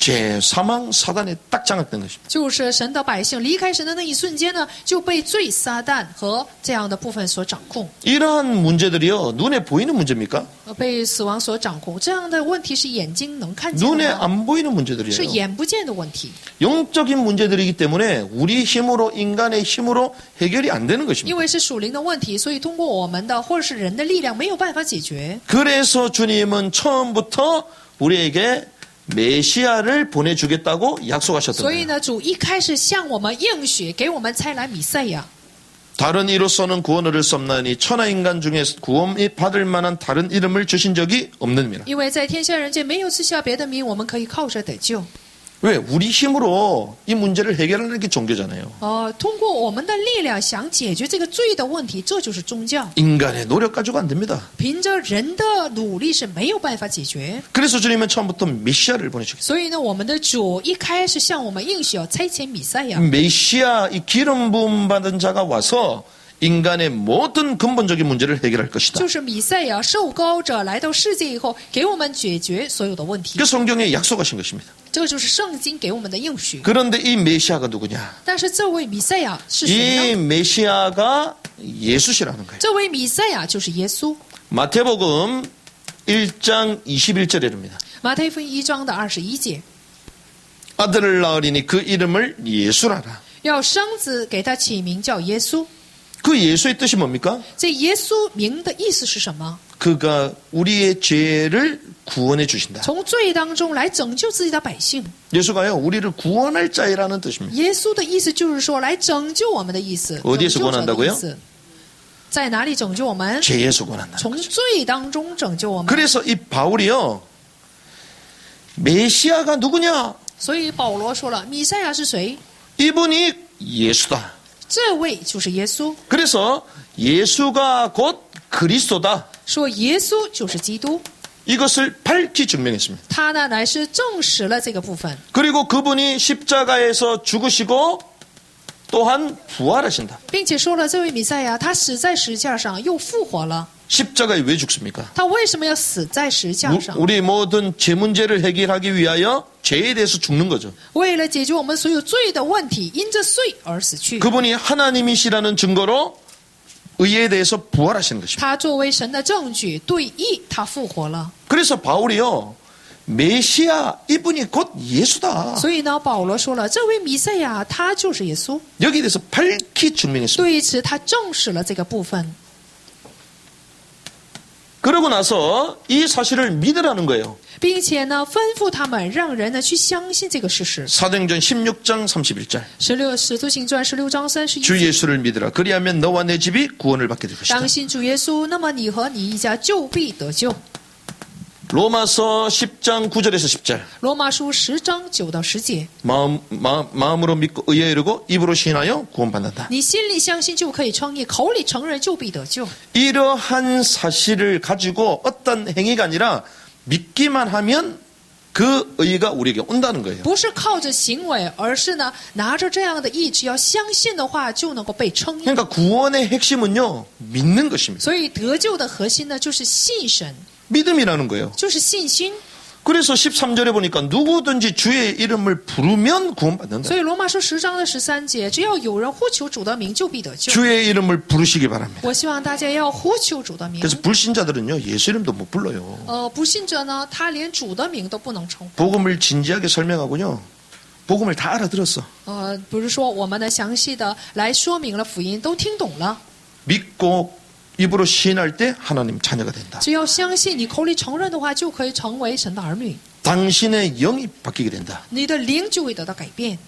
죄, 사망, 사단에 딱 장악된 것입니다. 就是神的百姓离开神的那一瞬间呢，就被罪、撒旦和这样的部分所掌控， 이러한 문제들이요 눈에 보이는 문제입니까? 被死亡所掌控。这样的问题是眼睛能看见 눈에 的吗？ 안 보이는 是 문제들이에요. 眼不见的问题。 영적인 문제들이기 때문에 우리 힘으로 인간의 힘으로 해결이 안 되는 因 것입니다. 为是属灵的问题，所以通过我们的或者是人的力量没有办法解决。 그래서 주님은 처음부터 우리에게 메시아를 보내주겠다고 약속하셨던 所以 거예요. 呢，主一开始向我们应许，给我们差来弥赛亚。 다른 이로서는 구원을 얻을 수 없나니 천하 인간 중에 구원이 받을 만한 다른 이름을 주신 적이 없느니라. 因为在天下人间没有赐下别的名，我们可以靠着得救。 왜? 우리 힘으로 이 문제를 해결하는 게 종교잖아요. 通过我们的力量想解决这个罪的问题，这就是宗教。 인간의 노력 가지고 안 됩니다. 凭着人的努力是没有办法解决。 그래서 주님은 처음부터 메시아를 보내주겠어요. 所以呢，我们的主一开始向我们应许要差遣弥赛亚， 메시아 이 기름 부음 받은 자가 와서 인간의 모든 근본적인 문제를 해결할 것이다. 就是弥赛亚受膏者来到世界以后，给我们解决所有的问题 그 。 성경에 약속하신 것입니다. 这就是圣经给我们的应许。 그런데 이 메시아가 누구냐? 但是这位弥赛亚是谁 이 呢？ 메시아가 예수시라는 거예요. 这位弥赛亚就是耶稣。 마태복음 1장 21절에 이릅니다. 马太福音1章的21节， 아들을 낳으리니 그 이름을 예수라라. 要生子给他起名叫耶稣。그 예수의 뜻이 뭡니까? 这耶稣名的意思是什么？ 그가 우리의 죄를 구원해 주신다. 从罪当中来拯救自己的百姓。 예수가요, 우리를 구원할 자이라는 뜻입니다. 耶稣的意思就是说来拯救我们的意思。 어디에서 拯救者的 구원한다고요? 意思在哪里拯救我们？ 죄에서 구원한다. 从罪当中拯救我们。 그래서 이 바울이요, 메시아가 누구냐? 所以保罗说了，弥赛亚是谁？ 이분이 예수다. 这位就是耶稣。 그래서 예수가 곧 그리스도다. 说耶稣就是基督， 이것을 밝히 증명했습니다. 他呢乃是证实了这个部分。 그리고 그분이 십자가에서 죽으시고 또한 부활하신다. 并且说了，这位弥赛亚他死在石架上又复活了。 십자가에 왜 죽습니까? 他为什么要死在石架上？ 우리 모든 죄 문제를 해결하기 위하여 죄에 대해서 죽는 거죠. 为了解决我们所有罪的问题，因着罪而死去。 그분이 하나님이시라는 증거로 의에 대해서 부활하시는 것입니다. 他作为神的证据，对义他复活了。 그래서 바울이요, 메시아 이분이 곧 예수다. 所以呢，保罗说了，这位弥赛亚他就是耶稣。 여기에 대해서 밝히 증명했습니다. 对此，他证实了这个部分。 그러고 나서 이 사실을 믿으라는 거예요. 并且呢，吩咐他们让人呢去相信这个事实。 사도행전 16장 31절. 使徒行传16章31 주 节， 예수를 믿으라. 그리하면 너와 내 집이 구원을 받게 될 것이다. 当信主耶稣，那么你和你一家就必得救。 로마서 10장 9절에서 10절. 罗马书10章9到10节， 마음으로 믿고 의에 이르고 입으로 시인하여 구원받는다. 你心里相信就可以称义，口里承认就必得救。 이러한 사실을 가지고 어떤 행위가 아니라 믿기만 하면 그 의가 우리에게 온다는 거예요. 不是靠着行为，而是呢拿着这样的意志，要相信的话，就能够被称义。 그러니까 구원의 핵심은요, 믿는 것입니다. 所以得救的核心呢，就是信神， 믿음이라는 거예요. 就是信心。 그래서 13절에 보니까 누구든지 주의 이름을 부르면 구원받는다. 所以罗马书10章的13节，只要有人呼求主的名，就必得救。 주의 이름을 부르시기 바랍니다. 我希望大家要呼求主的名。 그래서 불신자들은요, 예수 이름도 못 불러요. 不信者呢，他连主的名都不能称呼。 복음을 진지하게 설명하군요. 복음을 다 알아들었어. 不是说我们呢详细的来说明了福音，都听懂了。 믿고 입으로 시인할 때 하나님 자녀가 된다. 只要相信，你口里承认的话，就可以成为神的儿女， 당신의 영이 바뀌게 된다. 你的灵就会得到改变。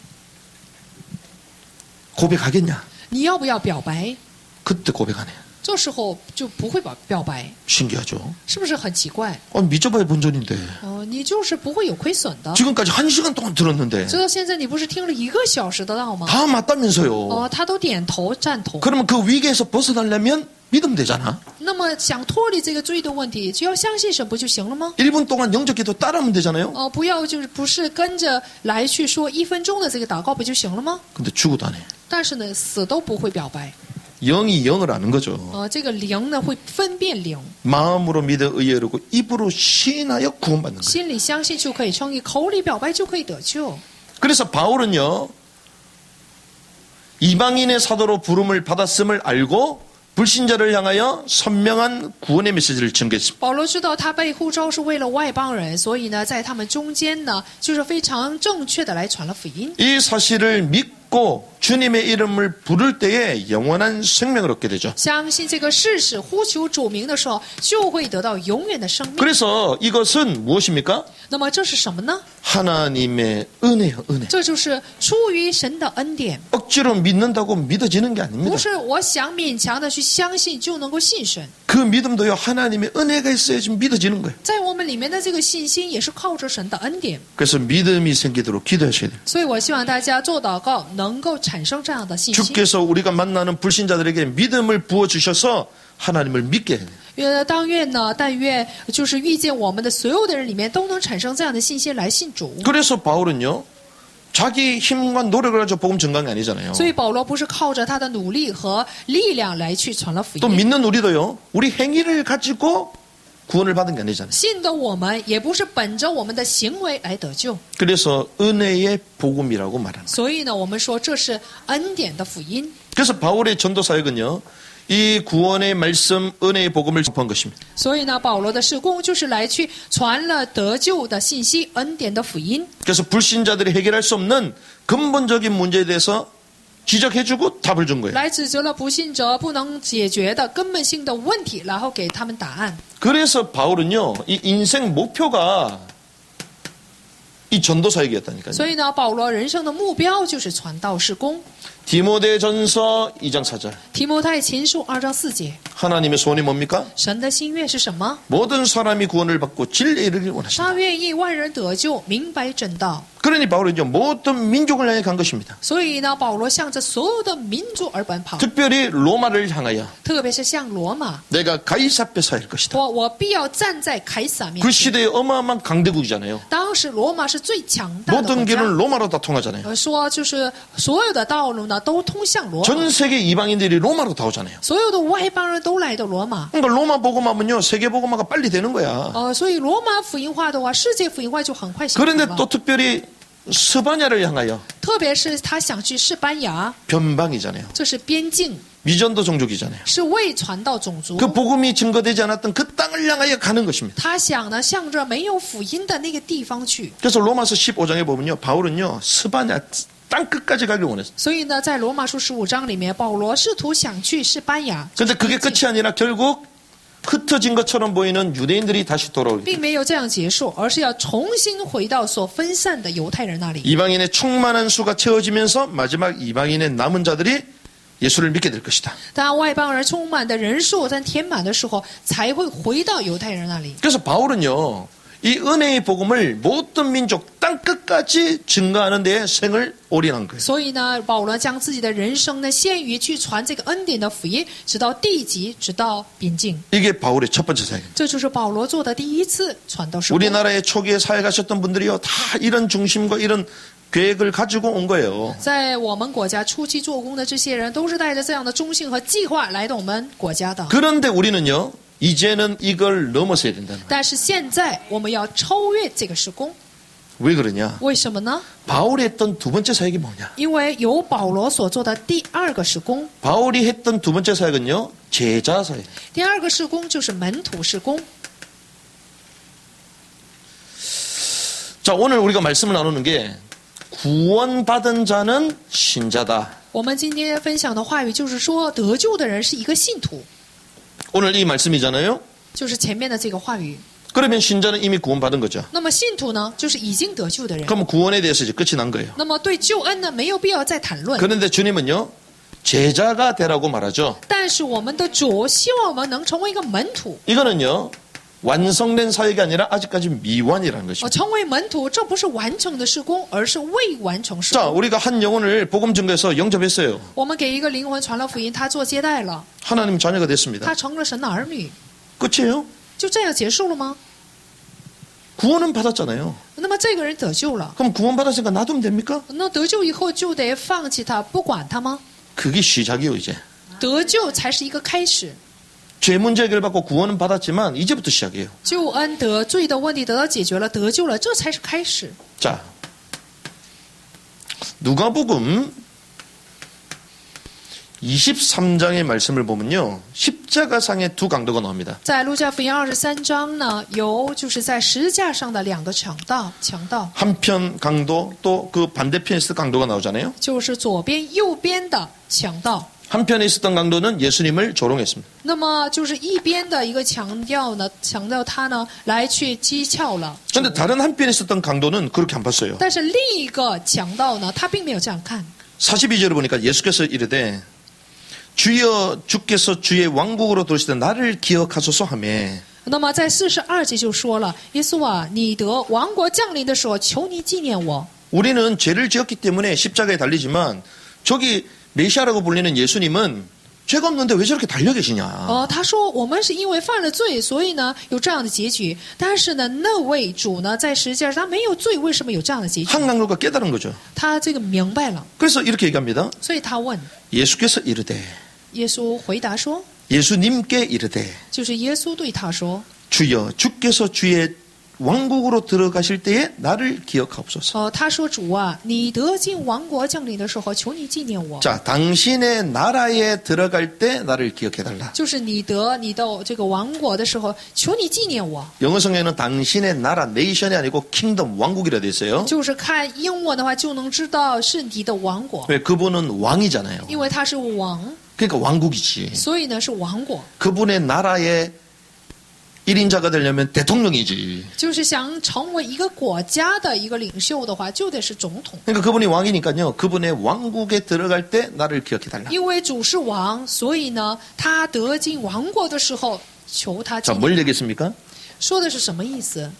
고백하겠냐? 你要不要表白？ 그때 고백하네. 这时候就不会表白， 신기하죠? 是不是很奇怪？ 믿어봐야 본전인데. 你就是不会有亏损的。 지금까지 1시간 동안 들었는데 直到现在，你不是听了1个小时的道吗？ 다 맞다면서요. 他都点头赞同。 그러면 그 위기에서 벗어나려면 믿으면 되잖아. 那么想脱离这个罪的问题，只要相信神不就行了吗？ 1분 동안 영적 기도 따라하면 되잖아요. 不要不是跟着来去说1分钟的这个祷告不就行了吗？ 근데 죽어도 안 해. 但是呢，死都不会表白。 영이 영을 아는 거죠. 这个灵呢会分辨灵， 마음으로 믿어 의에 이르고 입으로 시인하여 구원받는 거예요. 心里相信就可以称义，口里表白就可以得救。 그래서 바울은요, 이방인의 사도로 부름을 받았음을 알고 불신자를 향하여 선명한 구원의 메시지를 전개했습니다. 保罗知道他被呼召是为了外邦人，所以呢，在他们中间呢，就是非常正确的来传了福音。 이 사실을 믿고 주님의 이름을 부를 때에 영원한 생명을 얻게 되죠. 相信这个事实，呼求主名的时候，就会得到永远的生命。 그래서 이것은 무엇입니까? 那么这是什么呢？ 하나님의 은혜요, 은혜. 这就是出于神的恩典， 억지로 믿는다고 믿어지는 게 아닙니다. 不是我想勉强的去相信就能够信神。 그 믿음도요, 하나님의 은혜가 있어야지 믿어지는 거예요. 在我们里面的这个信心，也是靠着神的恩典。 그래서 믿음이 생기도록 기도하셔야 돼요. 所以我希望大家做祷告，能够产生这样的信心。 주께서 우리가 만나는 불신자들에게 믿음을 부어주셔서 하나님을 믿게 해야 돼요. 但愿就是遇见我们的所有的人里面，都能产生这样的信心来信主。 그래서 바울은요, 자기 힘과 노력을 가지고 복음 전가한 게 아니잖아요. 所以保罗不是靠着他的努力和力量来去传了福 또 音。 믿는 우리도요, 우리 행위를 가지고 구원을 받은 게 아니잖아요. 信的我们也不是本着我们的行为来得救。 그래서 은혜의 복음이라고 말하는 거예요. 所以呢，我们说这是恩典的福音。 그래서 바울의 전도 사역은요, 이 구원의 말씀, 은혜의 복음을 전파한 것입니다. 所以呢，保罗的事工就是来去传了得救的信息，恩典的福音。 그래서 불신자들이 해결할 수 없는 근본적인 문제에 대해서 지적해주고 답을 준 거예요. 来指责了不信者不能解决的根本性的问题，然后给他们答案。 그래서 바울은요, 이 인생 목표가 이 전도 사역이었다니까요. 所以呢，保罗人生的目标就是传道事工。 디모데전서 2장 4절. 提摩太前书2章4节， 하나님의 소원이 뭡니까? 神的心愿是什么？ 모든 사람이 구원을 받고 진리에 이르길 원하신다. 他愿意万人得救，明白真道。 그러니 바울은요, 모든 민족을 향해 간 것입니다. 所以呢，保罗向着所有的民族而奔跑， 특별히 로마를 향하여 特别是向罗马， 내가 가이사 앞에 설 것이다. 我必要站在凯撒面 그 前。 시대의 어마어마한 강대국이잖아요. 当时罗马是最强大的 모든 国家， 길은 로마로 다 통하잖아요. 说就是所有的道路呢都通向罗马， 전 세계 이방인들이 로마로 다 오잖아요. 所有的外邦人都来到罗马。 그러니까 로마 복음하면요, 세계 복음화가 빨리 되는 거야. 所以罗马福音化的话，世界福音化就很快形成 그런데 了。 또 특별히 스바냐를 향하여 特别是他想去西班牙， 변방이잖아요. 这是边境， 미전도 종족이잖아요. 是未传到种族。 그 복음이 증거되지 않았던 그 땅을 향하여 가는 것입니다. 他想呢，向着没有福音的那个地方去。 그래서 로마서 15장에 보면요, 바울은요, 스바냐 땅 끝까지 가길 원했어요. 所以呢，在罗马书15章里面，保罗试图想去西班牙， 근데 그게 끝이 아니라 결국 흩어진 것처럼 보이는 유대인들이 다시 돌아오기. 并没有这样结束，而是要重新回到所分散的犹太人那里。 이방인의 충만한 수가 채워지면서 마지막 이방인의 남은 자들이 예수를 믿게 될 것이다. 当外邦人充满的人数在填满的时候，才会回到犹太人那里。 그래서 바울은요, 이 은혜의 복음을 모든 민족 땅 끝까지 증거하는 데에 생을 올인한 거예요. 所以呢，保罗将自己的人生呢献于去传这个恩典的福音，直到地极，直到边境。 이게 바울의 첫 번째 사역입니다. 这就是保罗做的第一次传道事工。 우리나라의 초기에 사역하셨던 분들이요, 다 이런 중심과 이런 계획을 가지고 온 거예요. 在我们国家初期做工的这些人，都是带着这样的中性和计划来到我们国家的。 그런데 우리는요, 이제는 이걸 넘어서야 된다는 거예요. 但是现在我们要超越这个事工， 왜 그러냐? 为什么呢？ 바울이 했던 두 번째 사역이 뭐냐? 因为有保罗所做的第二个事工， 바울이 했던 두 번째 사역은요, 제자 사역. 第二个事工就是门徒事工。 자, 오늘 우리가 말씀을 나누는 게 구원받은 자는 신자다. 我们今天分享的话语就是说，得救的人是一个信徒， 오늘 이 말씀이잖아요. 就是前面的这个话语。 그러면 신자는 이미 구원받은 거죠. 那么信徒呢，就是已经得救的人。 그럼 구원에 대해서 이제 끝이 난 거예요. 那么对救恩呢，没有必要再谈论。 그런데 주님은요, 제자가 되라고 말하죠. 但是我们的主希望我们能成为一个门徒。 이거는요, 완성된 사역이 아니라 아직까지 미완이라는 것입니다. 成为门徒，这不是完成的事工，而是未完成事 자, 工。 우리가 한 영혼을 복음 증거해서 영접했어요. 我们给一个灵魂传了福音，他做接待了， 하나님 자녀가 됐습니다. 他成了神的儿女， 끝이에요? 就这样结束了吗？ 구원은 받았잖아요. 那么这个人得救了， 그럼 구원 받았으니까 놔두면 됩니까? 那得救以后就得放弃他，不管他吗？ 그게 시작이에요, 이제. 得救才是一个开始， 죄 문제 해결받고 구원은 받았지만 이제부터 시작이에요. 救恩得罪的问题得到解决了，得救了，这才是开始。 자, 누가복음 23장의 말씀을 보면요, 십자가상의 두 강도가 나옵니다. 在路加福音23章呢，有就是在十字架上的两个强盗， 한편 강도 또 그 반대편에 있었던 강도가 나오잖아요. 就是左边右边的强盗。 한편에 있었던 강도는 예수님을 조롱했습니다. 那么就是一边的一个强调呢，强调他呢来去讥诮了。 그런데 다른 한편에 있었던 강도는 그렇게 안 봤어요. 但是另一个强盗呢，他并没有这样看。 42절을 보니까 예수께서 이르되 주여 주께서 주의 왕국으로 도시되 나를 기억하소서 하며 那么在42节就说了，耶稣啊，你得王国降临的时候，求你纪念我。 우리는 죄를 지었기 때문에 십자가에 달리지만 저기 메시아라고 불리는 예수님은 죄가 없는데 왜 저렇게 달려 계시냐. 他说我们是因为犯了罪，所以呢有这样的结局。但是呢，那位主呢在十字架上他没有罪，为什么有这样的结局？ 한 강도가 깨달은 거죠. 他这个明白了， 그래서 이렇게 얘기합니다. 所以他问 예수께서 이르되 耶稣，回答说， 예수님께 이르되 就是耶稣对他说， 주여 주께서 주의 왕국으로 들어가실 때에 나를 기억하옵소서. 他说主啊，你得进王国降临的时候，求你纪念我。 자, 당신의 나라에 들어갈 때 나를 기억해달라. 就是你得你到这个王国的时候，求你纪念我。 영어 성경에는 당신의 나라, 네이션이 아니고 킹덤, 왕국이라 돼 있어요. 就是看英文的话，就能知道是你的王国， 왜? 그분은 왕이잖아요. 因为他是王， 그러니까 왕국이지. 所以呢是王国。 그분의 나라의 1인자가 되려면 대통령이지. 就是想成为一个国家的一个领袖的话，就得是总统。 그러니까 그분이 왕이니까요. 그분의 왕국에 들어갈 때 나를 기억해달라. 因为主是王，所以呢，他得进王国的时候，求他纪 자, 念。 뭘 얘기했습니까? 说的是什么意思？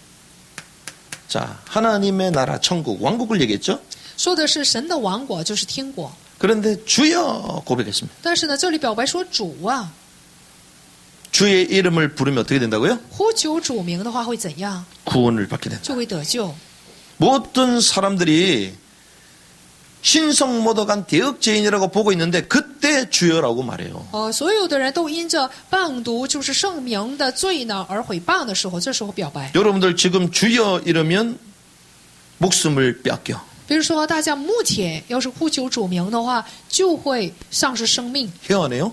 자, 하나님의 나라, 천국, 왕국을 얘기했죠. 说的是神的王国，就是天国。 그런데 주여 고백했습니다. 但是呢，这里表白说主啊， 주의 이름을 부르면 어떻게 된다고요? 呼求主名的话会怎样？ 구원을 받게 된다. 就会得救。 모든 사람들이 신성모독한 대역죄인이라고 보고 있는데 그때 주여라고 말해요. 所有的人都因着谤读就是圣名的罪呢而毁谤的时候，这时候表白。 여러분들 지금 주여 이러면 목숨을 뺏겨. 比如说，大家目前要是呼求主名的话，就会丧失生命， 헤어네요.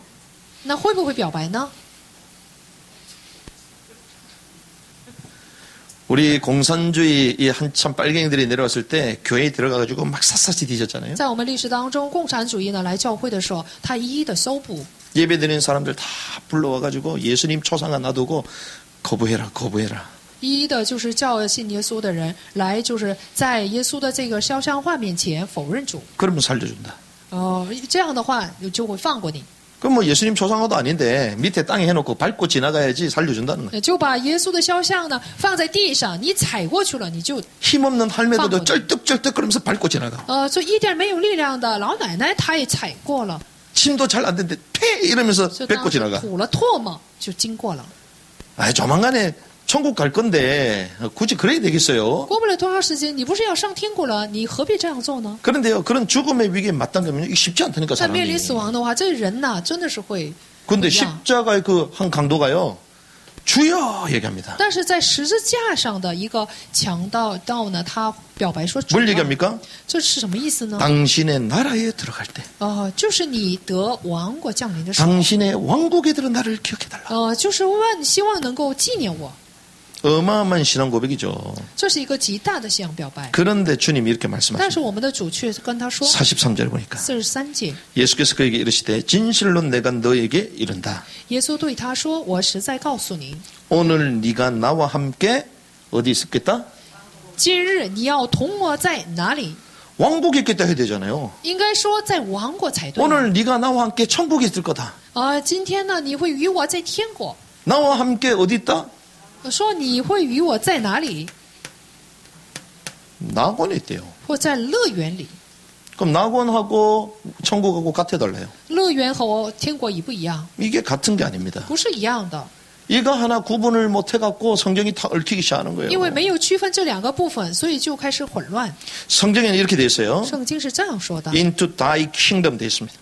那会不会表白呢？ 우리 공산주의 이 한참 빨갱이들이 내려왔을 때 교회에 들어가가지고 막 샅샅이 뒤졌잖아요. 在我们历史当中，共产主义呢来教会的时候，他一一的搜捕， 예배드리는 사람들 다 불러와가지고 예수님 초상화 놔두고 거부해라 거부해라. 一一的就是叫信耶稣的人来，就是在耶稣的这个肖像画面前否认主。 그러면 살려준다. 这样的话就会放过你， 그럼 뭐 예수님 초상화도 아닌데 밑에 땅에 해놓고 밟고 지나가야지 살려준다는 거예요. 就把耶稣的肖像呢放在地上，你踩过去了，你就 힘없는 할매들도放过 쩔뚝쩔뚝 그러면서 밟고 지나가. 就一点没有力量的老奶奶，她也踩过了， 침도 잘 안 되는데 퇴 이러면서 就 뱉고 当时 지나가. 吐了唾沫就经过了。 아, 조만간에 천국 갈 건데 굳이 그래야 되겠어요. 过不了多长时间，你不是要上天国了，你何必这样做呢？ 그런데요, 그런 죽음의 위기에 맞닥뜨리면 이게 쉽지 않다니까 但面 사람이. 临死亡的话，这人呐真的是会 근데 不一样。 십자가의 그 한 강도가요, 주여 얘기합니다. 但是在十字架上的一个强盗呢，他表白说主啊：“ 뭘 얘기합니까? 这是什么意思呢？ 당신의 나라에 들어갈 때, 就是你得王国降临的时候， 당신의 왕국에 들어 나를 기억해달라. 就是希望能够纪念我， 어마어마한 신앙 고백이죠. 这是一个极大的信仰表白。 그런데 주님이 이렇게 但 말씀하십니다. 是我们的主却跟他说， 43절 보니까 43节， 예수께서 그에게 이르시되 진실로 내가 너에게 이른다. 耶稣对他说：“我实在告诉你， 오늘 네가 나와 함께 어디 있었겠다? 今日你要同我在哪里？ 왕국에 있겠다 해야 되잖아요. 应该说在王国才对。 오늘 네가 나와 함께 천국에 있을 거다. 今天呢，你会与我在天国。 나와 함께 어디 있다? 说你会与我在哪里？ 낙원에 있대요. 或在乐园里。 그럼 낙원하고 천국하고 같아달래요. 乐园和天国一不一样？ 이게 같은 게 아닙니다. 不是一样的， 이거 하나 구분을 못 해갖고 성경이 다 얽히기 시작하는 因为 거예요. 没有区分这两个部分，所以就开始混乱。 성경에는 이렇게 돼 있어요. 圣经是这样说的， Into thy kingdom 돼 있습니다.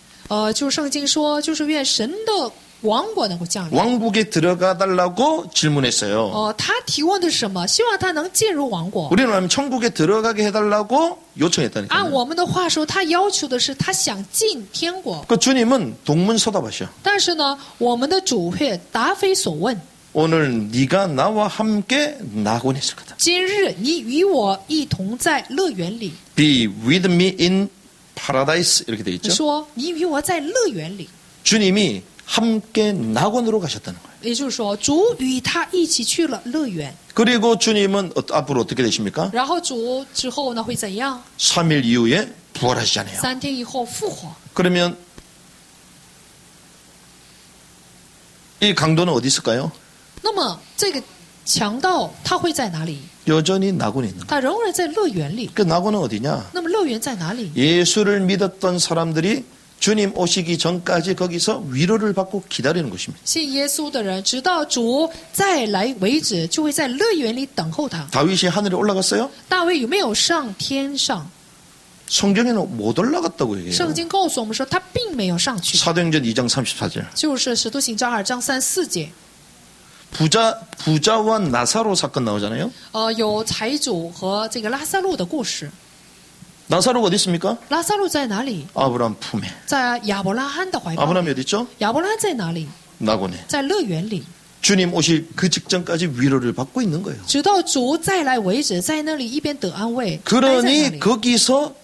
就是圣经说，就是愿神的王国能够降临。 왕국에 들어가 달라고 질문했어요. 他提问的是什么？希望他能进入王国。 우리는 하면 천국에 들어가게 해달라고 按 요청했다니까요. 我们的话说，他要求的是他想进天国， 그 주님은 동문서답하셔. 但是呢，我们的主却答非所问。 오늘 네가 나와 함께 낙원에 있을 거다. 今日你与我一同在乐园里， Be with me in paradise 이렇게 돼 있죠. 说你与我在乐园里， 주님이 함께 낙원으로 가셨다는 거예요. 也就是说，主与他一起去了乐园。 그리고 주님은 앞으로 어떻게 되십니까? 然后主之后呢会怎样？ 3일 이후에 부활하시잖아요. 3天以后复活。 그러면 이 강도는 어디 있을까요? 那么这个强盗他会在哪里？ 여전히 낙원에 있는 거예요. 他仍然在乐园里。 그 낙원은 어디냐? 那么乐园在哪里？ 예수를 믿었던 사람들이 주님 오시기 전까지 거기서 위로를 받고 기다리는 것입니다. 信耶稣的人，直到主再来为止，就会在乐园里等候他。 다윗이 하늘에 올라갔어요? 大卫有没有上天上？ 성경에는 못 올라갔다고 얘기해요. 圣经告诉我们说，他并没有上去。 사도행전 2장 34절. 就是使徒行传2章3、4节， 부자와 나사로 사건 나오잖아요. 有财主和这个拉撒路的故事。 나사로가 어디 있습니까? 拉撒路在哪里？ 아브라함 품에. 在亚伯拉罕的怀抱里。 아브라함이 어디 있죠? 亚伯拉罕在哪里？ 나곤에. 在乐园里。 주님 오실 그 직전까지 위로를 받고 있는 거예요. 直到主再来为止，在那里一边得安慰。 그러니 거기서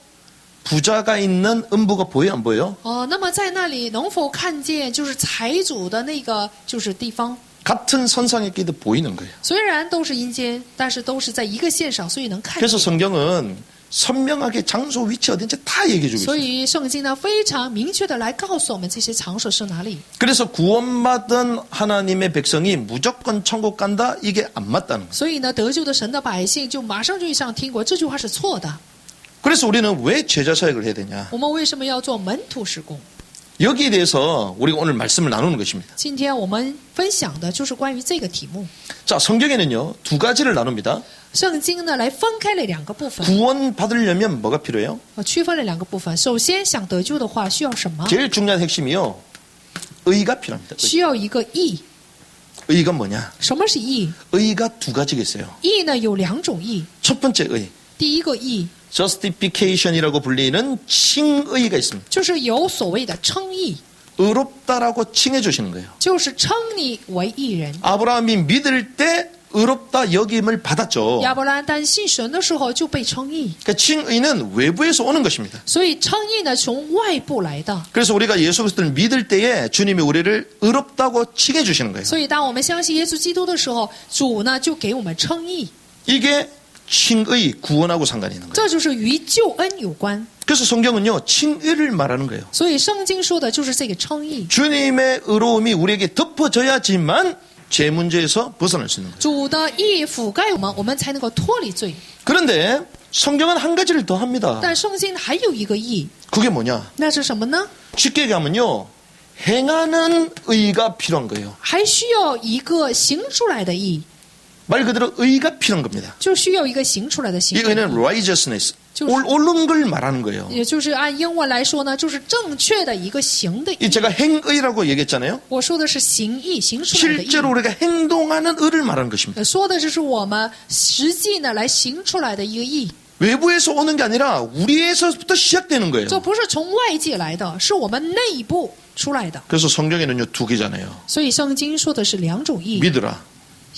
부자가 있는 음부가 보여 안 보여요? 那么在那里能否看见就是财主的那个就是地方？ 같은 선상에 끼도 보이는 거예요. 虽然都是阴间，但是都是在一个线上，所以能看 그래서 见。 성경은 선명하게 장소 위치 어딘지 다 얘기해 주고 所 있어요. 以圣经呢非常明确的来告诉我们这些场所是哪里。 그래서 구원받은 하나님의 백성이 무조건 천국 간다? 이게 안 맞다는 거예요. 所以呢，得救的神的百姓就马上就上天国，这句话是错的。 그래서 우리는 왜 제자 사역을 해야 되냐? 我们为什么要做门徒事工？ 여기에 대해서 우리가 오늘 말씀을 나누는 것입니다. 今天我们分享的就是关于这个题目。 자, 성경에는요, 두 가지를 나눕니다. 圣经呢来分开了两个部分， 구원받으려면 뭐가 필요해요? 区分了两个部分。首先，想得救的话需要什么？ 제일 중요한 핵심이요, 의가 필요합니다. 需要一个义。 의가 뭐냐? 什么是义？ 의가 두 가지가 있어요. 义呢有两种义。 첫 번째 의, 第一个义 justification이라고 불리는 칭의가 있습니다. 就是有所谓的称义， 의롭다라고 칭해 주시는 거예요. 就是称你为义人。 아브라함이 믿을 때 의롭다 여김을 받았죠. 亚伯兰当信神的时候就被称义， 그러니까 칭의는 외부에서 오는 것입니다. 所以称义呢从外部来的。 그래서 우리가 예수 그리스도를 믿을 때에 주님이 우리를 의롭다고 칭해 주시는 거예요. 所以当我们相信耶稣基督的时候，主呢就给我们称义， 이게 칭의 구원하고 상관이 있는 거예요. 这就是与救恩有关。 그래서 성경은요, 칭의를 말하는 거예요. 所以圣经说的就是这个称义。 주님의 의로움이 우리에게 덮어져야지만 죄 문제에서 벗어날 수 있는 거예요. 主的义覆盖我们，我们才能够脱离罪。 그런데 성경은 한 가지를 더 합니다. 但圣经还有一个义， 그게 뭐냐? 那是什么呢？ 쉽게 얘기하면요, 행하는 의가 필요한 거예요. 还需要一个行出来的义， 말 그대로 의가 필요한 겁니다. 就需要一个行出来的 이 行为。 의는 righteousness,就是 옳은 걸 말하는 거예요. 也就是按英文来说呢，就是正确的一个行的义。 이 제가 행의라고 얘기했잖아요. 我说的是行义，行出来的义。 실제로 우리가 행동하는 의를 말하는 것입니다. 说的就是我们实际呢来行出来的一个义， 외부에서 오는 게 아니라 우리에서부터 시작되는 거예요. 这不是从外界来的，是我们内部出来的。 그래서 성경에는요, 두 개잖아요. 所以圣经说的是两种义， 믿으라,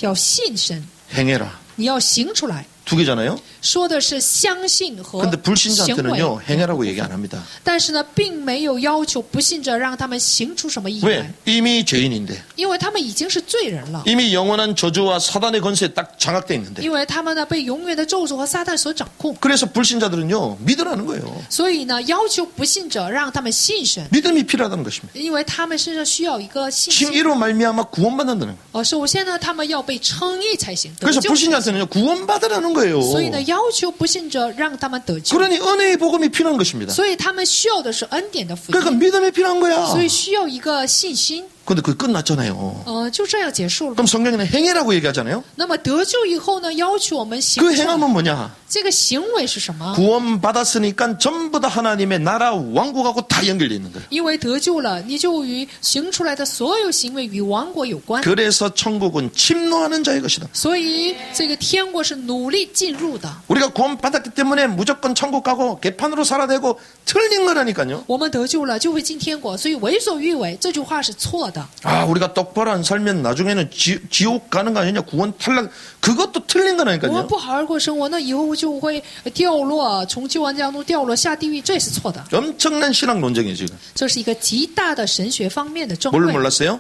要信神， 행해라. 你要行出来。 두 개잖아요. 说的是相信和 근데 行 불신자한테는요, 为， 행해라고 얘기 안 합니다. 但是呢，并没有要求不信者让他们行出什么义 왜? 来， 이미 죄인인데. 因为他们已经是罪人了， 이미 영원한 저주와 사단의 권세에 딱 장악돼 있는데. 因为他们呢被永远的咒诅和撒旦所掌控， 그래서 불신자들은요, 믿으라는 거예요. 所以呢，要求不信者让他们信神， 믿음이 필요하다는 것입니다. 因为他们身上需要一个信心。 칭의로 말미암아 구원받는다는 거예요. 首先呢，他们要被称义才行，得 그래서 救才行。 불신자한테는요, 구원받으라는 거예요. 所以呢，要求不信者让他们得救， 그러니 은혜의 복음이 필요한 것입니다. 所以他们需要的是恩典的福 그러니까 音， 믿음이 필요한 거야. 所以需要一个信心。 근데 그게 끝났잖아요. 就这样结束了。 그럼 성경에는 행해라고 얘기하잖아요. 那么得救以后呢，要求我们行 그 出来 행함은 뭐냐? 这个行为是什么？ 구원받았으니까 전부 다 하나님의 나라 왕국하고 다 연결되어 있는 거예요. 因为得救了，你就与行出来的所有行为与王国有关。 그래서 천국은 침노하는 자의 것이다. 所以这个天国是努力进入的。 우리가 구원받았기 때문에 무조건 천국 가고 개판으로 살아야 되고 틀린 거라니까요. 我们得救了就会进天国，所以为所欲为这句话是错的。 아, 우리가 똑바로 안 살면 나중에는 지옥 가는 거 아니냐? 구원 탈락. 그것도 틀린 我们 거라니까요. 不好好过生活，那以后就会掉落，从救恩降路掉落下地狱，这也是错的。 엄청난 신학 논쟁이에요, 지금. 这是一个极大的神学方面的争 뭘 论， 몰랐어요?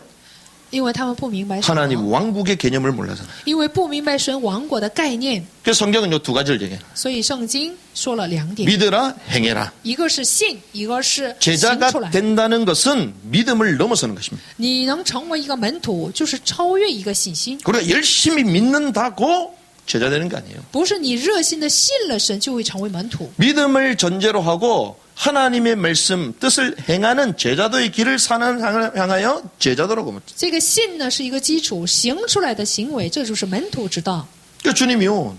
因为他们不明白什么， 하나님 왕국의 개념을 몰라서요. 因为不明白神王国的概念， 그래서 성경은 요 두 가지를 얘기해요. 所以圣经说了两点， 믿으라, 행해라. 一个是信，一个是行 제자가 出来。 된다는 것은 믿음을 넘어서는 것입니다. 你能成为一个门徒，就是超越一个信心， 우리가 열심히 믿는다고 제자 되는 게 아니에요. 不是你热心的信了神就会成为门徒。 믿음을 전제로 하고 하나님의 말씀 뜻을 행하는 제자도의 길을 향하여 제자도라고 합니다. 这个信呢是一个基础，行出来的行为，这就是门徒之道。 그러니까 주님이요,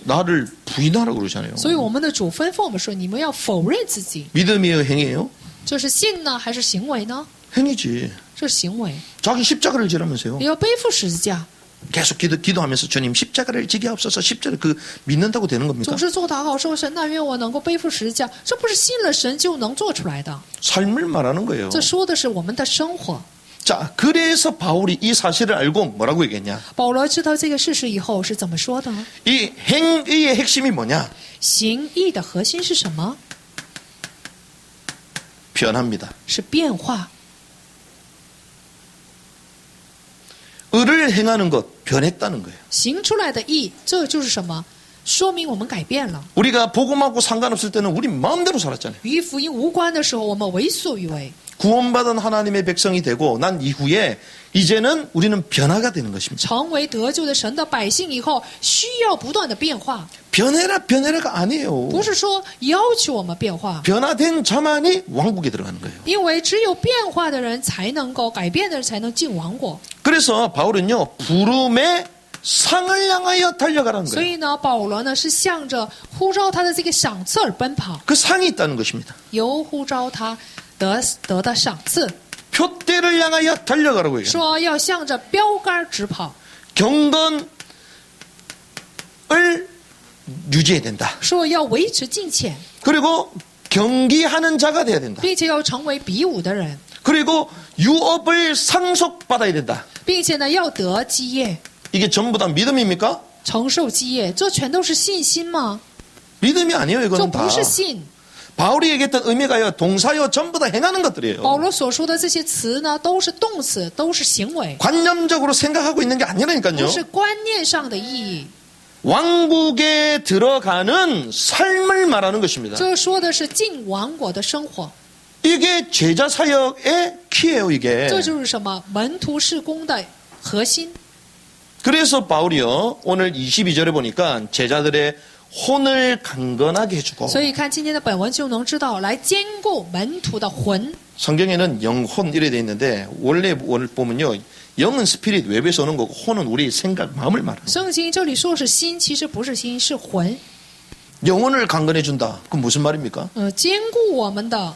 나를 부인하라고 그러잖아요. 所以我们的主吩咐我们说，你们要否认自己， 믿음이에요, 행위예요? 这是信呢还是行为呢？ 행위지. 这是行为， 자기 십자가를 지라면서요. 你要背负十字架， 계속 기도하면서 주님 십자가를 지게 하옵소서. 십자가 그 믿는다고 되는 겁니까? 总是做祷告说神，但愿我能够背负十字架，这不是信了神就能做出来的。 삶을 말하는 거예요. 这说的是我们的生活。 자, 그래서 바울이 이 사실을 알고 뭐라고 얘기했냐? 保罗知道这个事实以后是怎么说的？ 이 행의의 핵심이 뭐냐? 行义的核心是什么？ 변합니다. 是变化。 의를 행하는 것, 변했다는 거예요. 行出来的义，这就是什么？说明我们改变了。 우리가 복음하고 상관없을 때는 우리 마음대로 살았잖아요. 与福音无关的时候，我们为所欲为。 구원받은 하나님의 백성이 되고 난 이후에 이제는 우리는 변화가 되는 것입니다. 成为得救的神的百姓以后，需要不断的变化， 변해라가 아니에요. 不是说要求我们变化， 변화된 자만이 왕국에 들어가는 거예요. 因为只有变化的人才能够改变的人才能进王国。 그래서 바울은요, 부름의 상을 향하여 달려가라는 所 거예요. 以呢，保罗呢是向着呼召他的这个赏赐而奔跑， 그 상이 있다는 것입니다. 由呼召他得的赏赐， 표대를 향하여 달려가라고 해요. 说要向着标杆直跑， 경건을 유지해야 된다. 说要维持敬虔， 그리고 경기하는 자가 돼야 된다. 并且要成为比武的人， 그리고 유업을 상속받아야 된다. 并且呢要得基业， 이게 전부 다 믿음입니까? 承受基业，这全都是信心吗？ 믿음이 아니에요. 这 이거는 다. 不是信。 바울이 얘기했던 의미가요, 동사요, 전부 다 행하는 것들이에요. 保罗所说的这些词呢，都是动词，都是行为， 관념적으로 생각하고 있는 게 아니라니까요. 不是观念上的意义。 왕국에 들어가는 삶을 말하는 것입니다. 这说的是进王国的生活， 이게 제자 사역의 키예요, 이게. 这就是什么门徒事工的核心。 그래서 바울이요, 오늘 22절에 보니까 제자들의 혼을 강건하게 해주고 所以看今天的本文就能知道，来兼顾门徒的魂。 성경에는 영혼 이래 돼 있는데 원래 오늘 보면요, 영은 스피릿 외부에서 오는 거고 혼은 우리 생각 마음을 말하는 거예요. 圣经这里说是心，其实不是心，是魂。 영혼을 강건해 준다. 그건 무슨 말입니까? 兼顾我们的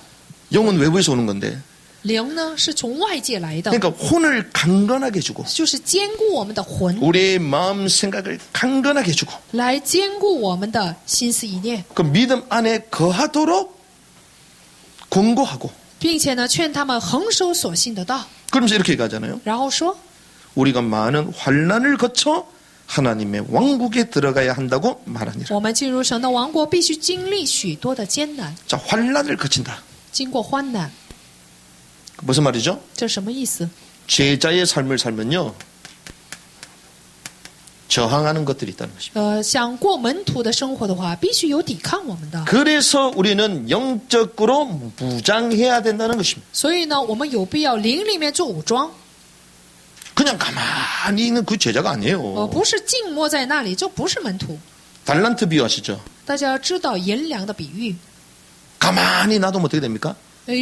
영은 외부에서 오는 건데, 灵呢，是从外界来的， 그러니까 혼을 강건하게 해주고 就是兼顾我们的魂， 우리의 마음 생각을 강건하게 해주고 来兼顾我们的心思意念， 그 믿음 안에 거하도록 권고하고 并且呢，劝他们恒守所信的道。 그러면서 이렇게 얘기하잖아요. 然后说， 우리가 많은 환난을 거쳐 하나님의 왕국에 들어가야 한다고 말하니라. 我们进入神的王国，必须经历许多的艰难， 자, 환난을 거친다. 经过患难， 무슨 말이죠? 这什么意思？ 제자의 삶을 살면요, 저항하는 것들이 있다는 것입니다. 想过门徒的生活的话，必须有抵抗我们的。 그래서 우리는 영적으로 무장해야 된다는 것입니다. 所以呢，我们有必要灵里面做武装， 그냥 가만히 있는 그 제자가 아니에요. 不是静默在那里，这不是门徒。 달란트 비유하시죠? 大家知道银两的比喻， 가만히 놔두면 어떻게 됩니까?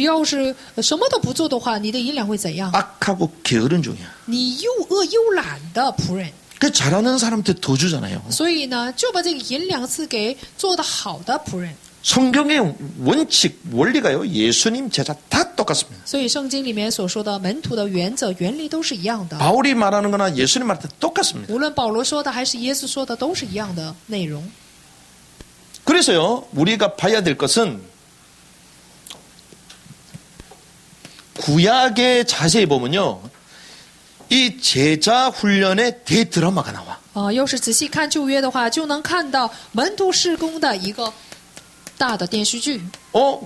要是什么都不做的话，你的银两会怎样？ 악하고 게으른 종이야. 你又饿又懒的仆人。 그 잘하는 사람한테 더 주잖아요. 所以呢，就把这个银两赐给做得好的仆人。 성경의 원칙, 원리가요, 예수님 제자 다 똑같습니다. 所以圣经里面所说的门徒的原则、原理都是一样的。 바울이 말하는 거나 예수님 말할 때 똑같습니다. 无论保罗说的还是耶稣说的，都是一样的内容。 그래서요, 우리가 봐야 될 것은 구약에 자세히 보면요, 이 제자 훈련의 대드라마가 나와.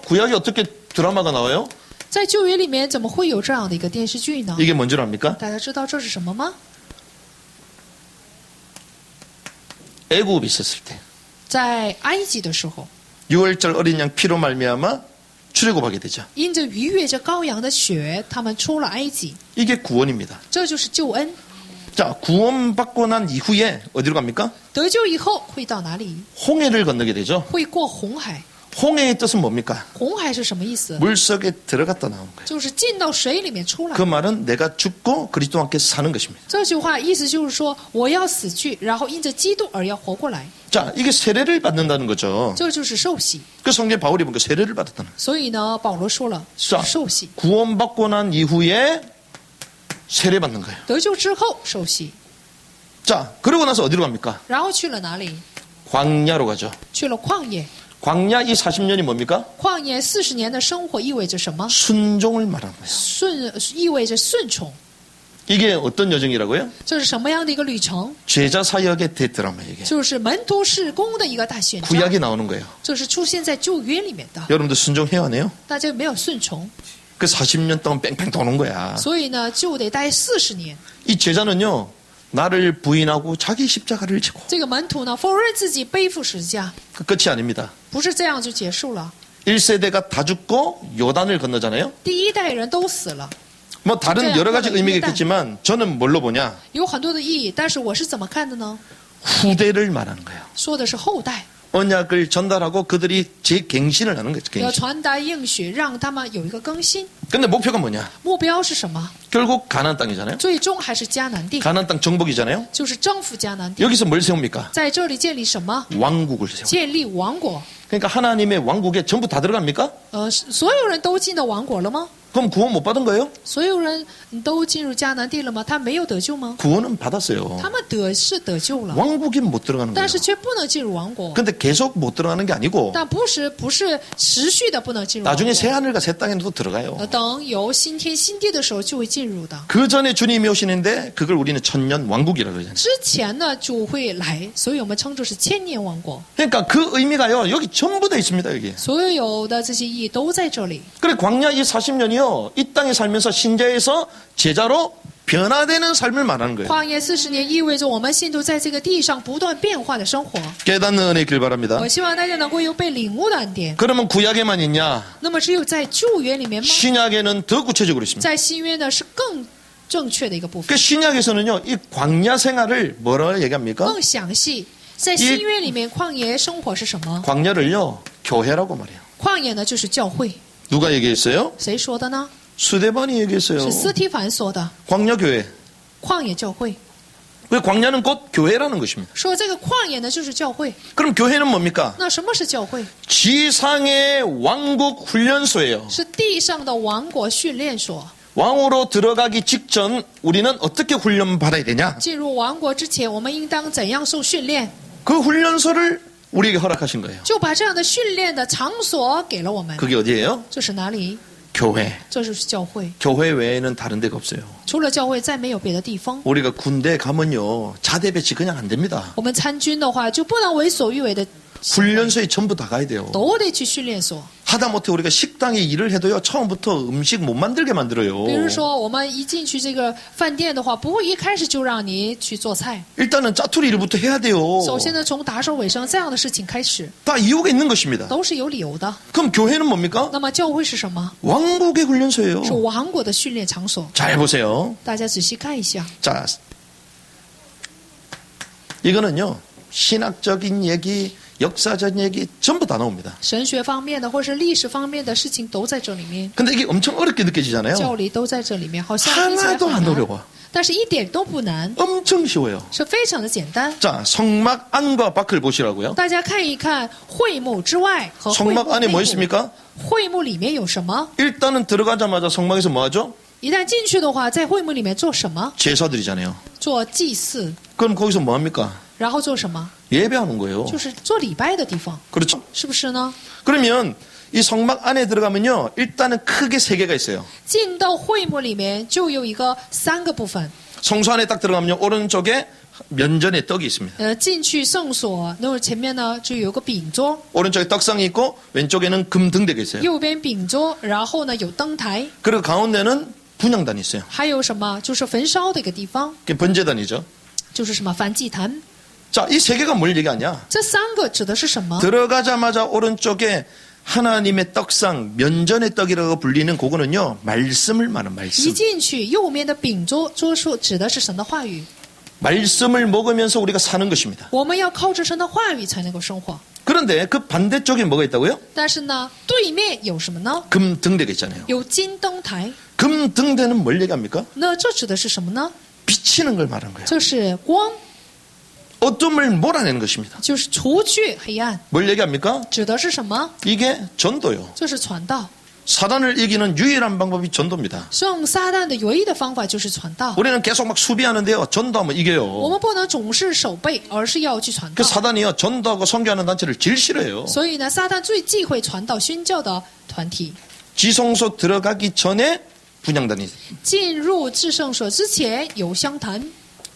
구약에 어떻게 드라마가 나와요? 在旧约里面，怎么会有这样的一个电视剧呢？ 이게 뭔지 압니까? 大家知道这是什么吗？ 애굽 있었을 때 在埃及的时候， 6월절 어린 양 피로 말미암아 출애굽하게 되죠. 因着逾越着羔羊的血，他们出了埃及， 이게 구원입니다. 这就是救恩。 자, 구원받고 난 이후에 어디로 갑니까? 得救以后会到哪里？ 홍해를 건너게 되죠. 会过红海。 홍해의 뜻은 뭡니까? 红海是什么意思？ 물속에 들어갔다 나온 거예요. 就是进到水里面出来 그 。 말은 내가 죽고 그리스도와 함께 사는 것입니다. 这句话意思就是说，我要死去，然后因着基督而要活过来， 자, 이게 세례를 받는다는 거죠. 这就是受洗。 그 성경 바울이 보니까 세례를 받았다는 거예요. 所以呢，保罗说了， 자 受洗， 구원받고 난 이후에 세례 받는 거예요. 得救之后受洗。 자, 그러고 나서 어디로 갑니까? 然后去了哪里？ 광야로 가죠. 去了旷野。 광야 이 40년이 뭡니까? 旷野40年的生活意味着什么？ 순종을 말하는 거예요. 意味着顺从。 이게 어떤 여정이라고요? 这是什么样的一个旅程？ 제자 사역의 대드라마 이게. 就是门徒事工的一个大选章， 구약이 나오는 거예요. 这是出现在旧约里面的。 여러분들 순종해야 하네요. 大家没有顺从， 그 40년 동안 뺑뺑 도는 거야. 所以呢，就得待40年。 이 제자는요, 나를 부인하고 자기 십자가를 지고. 这个门徒呢，否认自己背负十字架， 그 끝이 아닙니다. 不是这样就结束了。 1세대가 다 죽고 요단을 건너잖아요. 第一代人都死了， 뭐 다른 여러 가지 의미가 있겠지만 저는 뭘로 보냐? 有很多的意义，但是我是怎么看的呢？ 후대를 말하는 거예요. 说的是后代， 언약을 전달하고 그들이 재갱신을 하는 거죠. 要 갱신. 传达应许，让他们有一个更新。 근데 목표가 뭐냐? 目标是什么？ 결국 가나안 땅이잖아요. 最终还是迦南地， 가나안 땅 정복이잖아요. 就是征服迦南地。 여기서 뭘 세웁니까? 在这里建立什么？ 왕국을 세워. 建立王国。 그러니까 하나님의 왕국에 전부 다 들어갑니까? 所有人都进到王国了吗？ 그럼 구원 못 받은 거예요? 所有人都进入迦南地了吗？他没有得救吗？ 구원은 받았어요. 他们是得救了， 왕국이 못 들어가는 거예요. 但是却不能进入王国。 근데 계속 못 들어가는 게 아니고 但不是持续的不能进入王 나중에 国。 새 하늘과 새 땅에도 들어가요. 等有新天新地的时候就会进入的。 그 전에 주님이 오시는데 그걸 우리는 천년 왕국이라고 그러잖아요. 之前呢就会来，所以我们称之是千年王国。 그러니까 그 의미가요. 여기 전부 다 있습니다. 여기. 所有的这些意义都在这里。 그래 광야 이 40년이요. 이 땅에 살면서 신자에서 제자로 변화되는 삶을 말하는 거예요. 旷野40年意味着我们信徒在这个地上不断变化的生活。 깨닫는 은혜 길 바랍니다. 我希望大家能够有被领悟的恩典。 그러면 구약에만 있냐? 那么只有在旧约里面吗？ 신약에는 더 구체적으로 있습니다. 在新约呢是更正确的一个部分， 그 신약에서는요. 이 광야 생활을 뭐라 얘기합니까? 更详细。在新约里面，旷野生活是什么？ 광야를요. 교회라고 말해요. 旷野呢就是教会。 누가 얘기했어요? 谁说的呢？ 수데반이 얘기했어요. 是斯提凡说的。 광야교회. 旷野教会 그 광야는 곧 교회라는 것입니다. 说这个旷野呢就是教会。 그럼 교회는 뭡니까? 那什么是教会？ 지상의 왕국 훈련소예요. 是地上的王国训练所。 왕으로 들어가기 직전 우리는 어떻게 훈련 받아야 되냐? 进入王国之前，我们应当怎样受训练？ 그 훈련소를 우리에게 허락하신 거예요. 就把这样的训练的场所给了我们。 그게 어디예요? 这是哪里？ 교회. 这就是教会。 교회 외에는 다른 데가 없어요. 除了教会，再没有别的地方。 우리가 군대 가면요. 자대 배치 그냥 안 됩니다. 我们参军的话，就不能为所欲为的， 훈련소에 전부 다 가야 돼요. 都得去训练所。 하다못해 우리가 식당에 일을 해도요. 처음부터 음식 못 만들게 만들어요. 比如说，我们一进去这个饭店的话，不会一开始就让你去做菜。 일단은 짜투리 일부터 해야 돼요. 首先呢，从打扫卫生这样的事情开始， 다 이유가 있는 것입니다. 都是有理由的。 그럼 교회는 뭡니까? 那么教会是什么？ 왕국의 훈련소예요. 是王国的训练场所。 잘 보세요. 大家仔细看一下， 자, 이거는요. 신학적인 얘기, 역사적 얘기 전부 다 나옵니다. 神学方面的或是历史方面的事情都在这里面， 근데 이게 엄청 어렵게 느껴지잖아요. 教理都在这里面，好像听起来 하나도 很 안 难， 어려워. 但是一点都不难， 엄청 쉬워요. 是非常的简单。 자, 성막 안과 밖을 보시라고요. 大家看一看会幕之外和会幕 성막 안에 内 뭐 部， 있습니까? 会幕里面有什么？ 일단은 들어가자마자 성막에서 뭐 하죠? 一旦进去的话，在会幕里面做什么？ 제사드리잖아요. 做祭祀， 그럼 거기서 뭐 합니까? 然后做什么？ 예배하는 거예요. 就是做礼拜的地方， 그렇죠? 是不是呢？ 그러면 이 성막 안에 들어가면요. 일단은 크게 세 개가 있어요. 进到会幕里面就有一个3个部分。 성소 안에 딱 들어가면요. 오른쪽에 면전에 떡이 있습니다. 进去圣所，那么前面呢就有个饼桌， 오른쪽에 떡상이 있고 왼쪽에는 금등대가 있어요. 右边饼桌，然后呢有灯台， 그리고 가운데는 분향단이 있어요. 还有什么？就是焚烧的一个地方， 그게 번제단이죠. 就是什么燔祭坛。 자, 이 세 개가 뭘 얘기하냐? 这3个指的是什么？ 들어가자마자 오른쪽에 하나님의 떡상, 면전의 떡이라고 불리는 그거는요. 말씀을 말하는 一 말씀. 进去，右面的饼桌数指的是神的话语。 말씀을 먹으면서 우리가 사는 것입니다. 我们要靠着神的话语才能够生活。 그런데 그 반대쪽에 뭐가 있다고요? 但是呢，对面有什么呢？ 금등대가 있잖아요. 有金灯台。 금등대는 뭘 얘기합니까? 那这指的是什么呢？ 비치는 걸 말하는 거예요. 这是光， 어둠을 몰아내는 것입니다. 就是除去黑暗。 뭘 얘기합니까? 指的是什么？ 이게 전도요. 这是传道。 사단을 이기는 유일한 방법이 전도입니다. 胜撒旦的唯一的方法就是传道。 우리는 계속 막 수비하는데요. 전도하면 我 이겨요. 们不能总是守备，而是要去传 그 道。 사단이요. 전도하고 선교하는 단체를 제일 싫어해요. 所以呢，撒旦最忌讳传道宣教的团体。 지성소 들어가기 전에 분향단이 进入至圣所之前有相谈，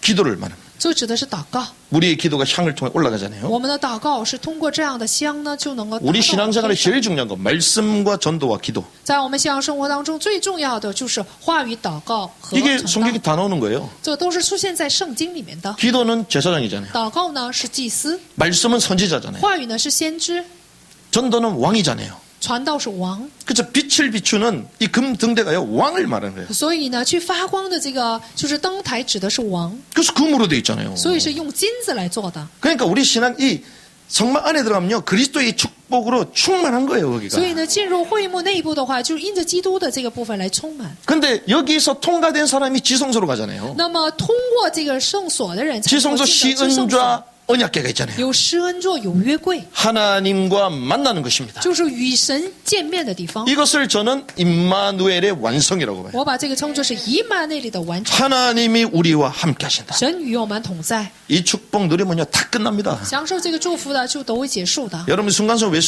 기도를 말합니다. 这指的是祷告。 우리의 기도가 향을 통해 올라가잖아요. 我们的祷告是通过这样的香呢，就能够达到 우리 天 신앙생활에 上。 제일 중요한 건 말씀과 전도와 기도. 在我们信仰生活当中，最重要的就是话语、祷告和 이게 传 성경에 道， 다 나오는 거예요. 这都是出现在圣经里面的。 기도는 제사장이잖아요. 祷告呢是祭司， 말씀은 선지자잖아요. 话语呢是先知， 전도는 왕이잖아요. 传道是王。 그래서 빛을 비추는 이 금등대가요. 왕을 말하는 거예요. 所以呢，去发光的这个就是灯台，指的是王， 그래서 금으로 돼 있잖아요. 所以是用金子来做的。 그러니까 우리 신앙 이 성막 안에 들어가면요. 그리스도의 축복으로 충만한 거예요. 거기가. 所以呢，进入会幕内部的话，就是因着基督的这个部分来充满。 근데 여기서 통과된 사람이 지성소로 가잖아요. 那么通过这个圣所的人才能够 지성소 进到至圣所， 시은좌 언약궤가 있잖아요. 有施恩座，有约柜， 하나님과 만나는 것입니다. 就是与神见面的地方。 이것을 저는 임마누엘의 완성이라고 봐요. 我把这个称作是以马内利的完成， 하나님이 우리와 함께 하신다. 神与我们同在， 이 축복 누리면요 다 끝납니다. 享受这个祝福的就都会结束的。 여러분 순간적으로 왜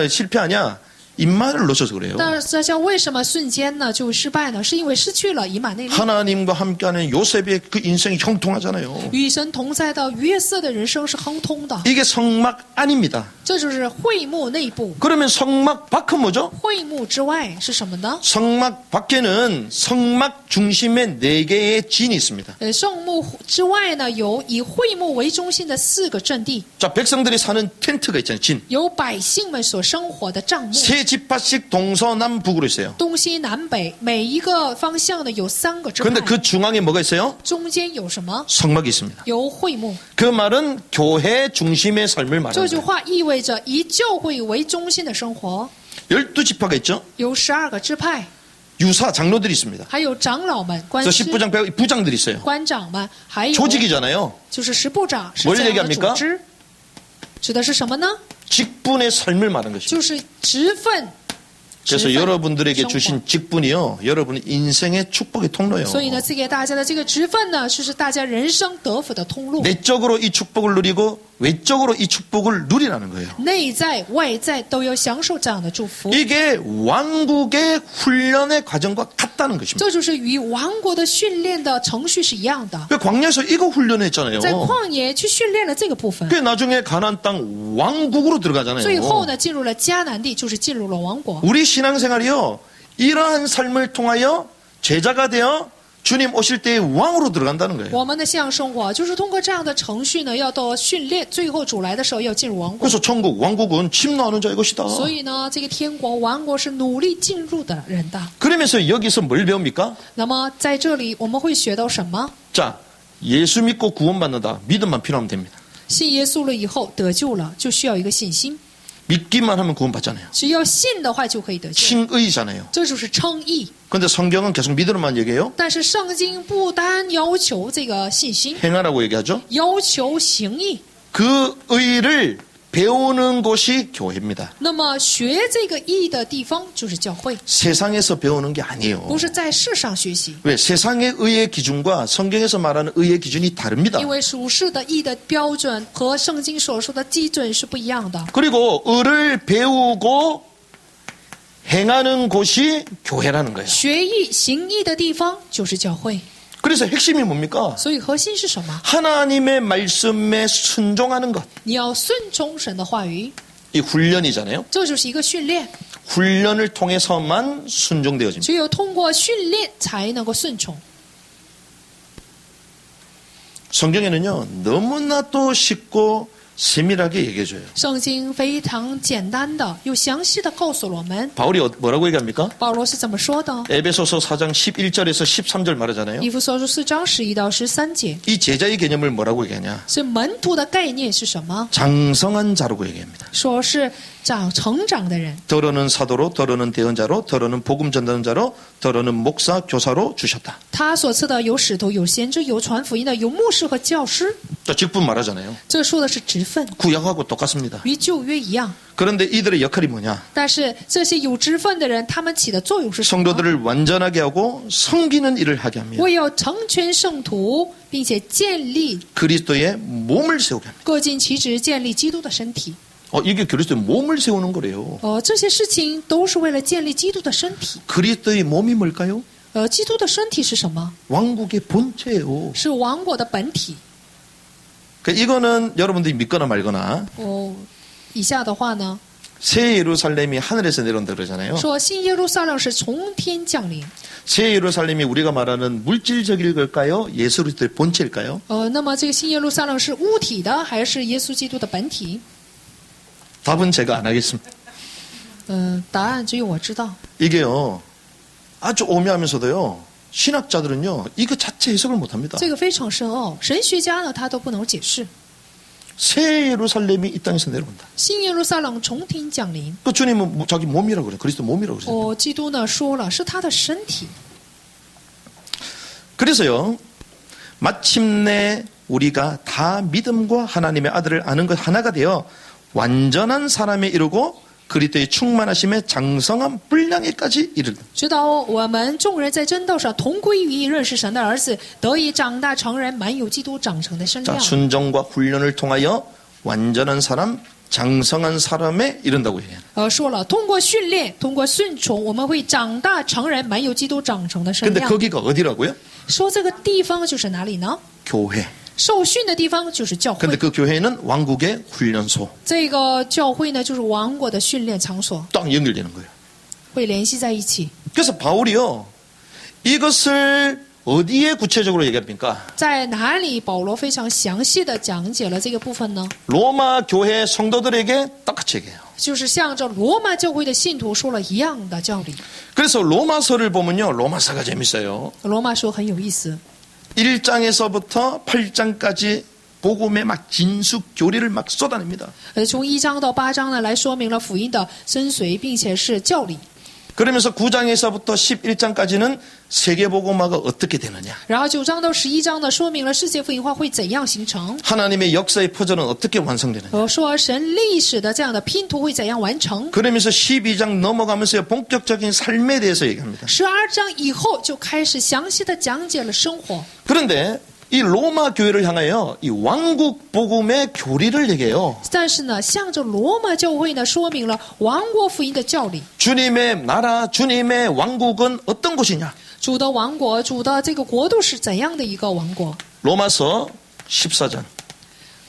실패하냐? 임마누엘을 놓쳐서 그래요. 但是像为什么瞬间呢就失败呢？是因为失去了以马内利。 하나님과 함께하는 요셉의 그 인생이 형통하잖아요. 与神同在的约瑟的人生是亨通的， 이게 성막 안입니다. 这就是会幕内部。 그러면 성막 밖은 뭐죠? 会幕之外是什么呢？ 성막 밖에는 성막 중심에 4개의 진이 있습니다. 圣幕之外呢，有以会幕为中心的4个阵地， 자, 백성들이 사는 텐트가 있잖아요. 진. 有百姓们所生活的帐幕， 세 지파씩 동서남북으로 있어요. 东西南北每一个方向呢有3个支 그런데 派， 그 중앙에 뭐가 있어요? 中间有什么？ 성막이 있습니다. 有会幕。 그 말은 교회 중심의 삶을 这 말하는 句 거예요. 话意味着以教会为中心的生活， 12지파가 있죠? 有12个支派， 유사 장로들이 있습니다. 还有长老们、官 저 师、 10부장 부장들이 있어요. 官长们，还有 조직이잖아요. 就是十部长是 뭘 这样的 얘기합니까 组织，指的是什么呢？ 직분의 삶을 말하는 것입니다. 就是职分。 그래서 职分 여러분들에게 生活 주신 직분이요. 여러분 인생의 축복의 통로예요. 所以呢，赐给大家的这个职分呢，就是大家人生得福的通路， 내적으로 이 축복을 누리고 외적으로 이 축복을 누리라는 거예요. 内在外在都要享受这样的祝福。 이게 왕국의 훈련의 과정과 같다는 것입니다. 这就是与王国的训练的程序是一样的， 그 광야에서 이거 훈련했잖아요. 在旷野去训练了这个部分， 그 나중에 가나안 땅 왕국으로 最后 들어가잖아요. 呢，进入了迦南地，就是进入了王国。 우리 신앙생활이요. 이러한 삶을 통하여 제자가 되어 주님 오실 때의 왕으로 들어간다는 거예요. 我们的信仰生活就是通过这样的程序呢，要到训练，最后主来的时候要进入王国。 그래서 천국 왕국은 침노하는 자의 것이다. 所以呢，这个天国王国是努力进入的人的。 그러면서 여기서 뭘 배웁니까? 那么在这里我们会学到什么？ 자, 예수 믿고 구원받는다. 믿음만 필요하면 됩니다. 信耶稣了以后得救了，就需要一个信心。 믿기만 하면 구원받잖아요. 只要信的话就可以得救， 칭의잖아요. 这就是称义。 그런데 성경은 계속 믿으러만 얘기해요. 但是圣经不单要求这个信心， 행하라고 얘기하죠. 要求行义。 그 의를 배우는 곳이 교회입니다. 那么学这个义的地方就是教会， 세상에서 배우는 게 아니에요. 不是在世上学习。 왜? 세상의 의의 기준과 성경에서 말하는 의의 기준이 다릅니다. 因为属世的义的标准和圣经所说的基准是不一样的。 그리고 의를 배우고 행하는 곳이 교회라는 거예요. 学义行义的地方就是教会。 그래서 핵심이 뭡니까? 所以核心是什么？ 하나님의 말씀에 순종하는 것. 你要顺从神的话语， 이 훈련이잖아요. 这就是一个训练。 훈련을 통해서만 순종되어집니다. 只有通过训练才能够顺从。 성경에는요. 너무나도 쉽고 세밀하게 얘기해줘요. 圣经非常简单的又详细的告诉了我们， 바울이 뭐라고 얘기합니까? 保罗是怎么说的？ 에베소서 4장 11절에서 13절 말하잖아요. 以弗所书4章11到13节， 이 제자의 개념을 뭐라고 얘기하냐? 是门徒的概念是什么？ 장성한 자라고 얘기합니다. 说是成长的人。 더러는 사도로, 더러는 대언자로, 더러는 복음 전도자로, 더러는 목사, 교사로 주셨다. 他所赐的有使徒，有先知，有传福音的，有牧师和教师。 자, 직분 말하잖아요. 这说的是职分， 구약하고 똑같습니다. 与旧约一样。 그런데 이들의 역할이 뭐냐? 但是这些有职分的人，他们起的作用是什么？ 성도들을 완전하게 하고 섬기는 일을 하게 합니다. 为要成全圣徒，并且建立 그리스도의 몸을 세우게 합니다. 各尽其职，建立基督的身体。 이게 그리스도의 몸을 세우는 거래요. 这些事情都是为了建立基督的身体。 그리스도의 몸이 뭘까요? 基督的身体是什么？ 왕국의 본체예요. 是王国的本体。 이거는 여러분들이 믿거나 말거나 以下的话呢， 새 예루살렘이 하늘에서 내려온다 그러잖아요. 说新耶路撒冷是从天降临。 새 예루살렘이 우리가 말하는 물질적일 걸까요? 예수 그리스도의 본체일까요? 那么这个新耶路撒冷是物体的，还是耶稣基督的本体？ 답은 제가 안 하겠습니다. 答案只有我知道。 이게요, 아주 오묘하면서도요, 신학자들은요, 이거 자체 해석을 못합니다. 这个非常深奥，神学家呢他都不能解释。 새 예루살렘이 이 땅에서 내려온다. 新耶路撒冷从天降临。 그 주님은 자기 몸이라고 그래요. 그리스도 몸이라고 그래요. 基督呢说了，是他的身体。 그래서요, 마침내 우리가 다 믿음과 하나님의 아들을 아는 것 하나가 되어 완전한 사람에 이르고 그리스도의 충만하심에 장성한 분량에까지 이르다. 直到我们众人在真道上同归于一，认识神的儿子，得以长大成人，满有基督长成的身 자, 量。 순종과 훈련을 통하여 완전한 사람, 장성한 사람에 이른다고 해요. 说了，通过训练，通过顺从，我们会长大成人，满有基督长成的身 근데 量。 거기가 어디라고요? 说这个地方就是哪里呢？ 교회. 受训的地方就是教 근데 会， 그 교회는 왕국의 훈련소. 这个教会呢就是王国的训练场所， 딱 연결되는 거예요. 会联系在一起。 그래서 바울이요, 이것을 어디에 구체적으로 얘기합니까? 在哪里？保罗非常详细的讲解了这个部分呢？ 로마 교회 성도들에게 똑같이 얘기해요. 就是向着罗马教会的信徒说了一样的教理。 그래서 로마서를 보면요, 로마서가 재밌어요. 罗马书很有意思， 1장에서부터 8장까지 복음의 막 진숙 교리를 막 쏟아냅니다. 从1章到8章呢，来说明了福音的深邃，并且是教理。 그러면서 9장에서부터 11장까지는 세계복음화가 어떻게 되느냐, 然后9章到11章呢，说明了世界福音化会怎样形成， 하나님의 역사의 퍼즐은 어떻게 완성되느냐. 说神历史的这样的拼图会怎样完成。 그러면서 12장 넘어가면서 본격적인 삶에 대해서 얘기합니다. 12章以后就开始详细的讲解了生活。 그런데 이 로마 교회를 향하여 이 왕국 복음의 교리를 얘기해요. 但是呢，向着罗马教会呢，说明了王国福音的教理。 주님의 나라, 주님의 왕국은 어떤 곳이냐? 主的王国，主的这个国度是怎样的一个王国？ 로마서 14장.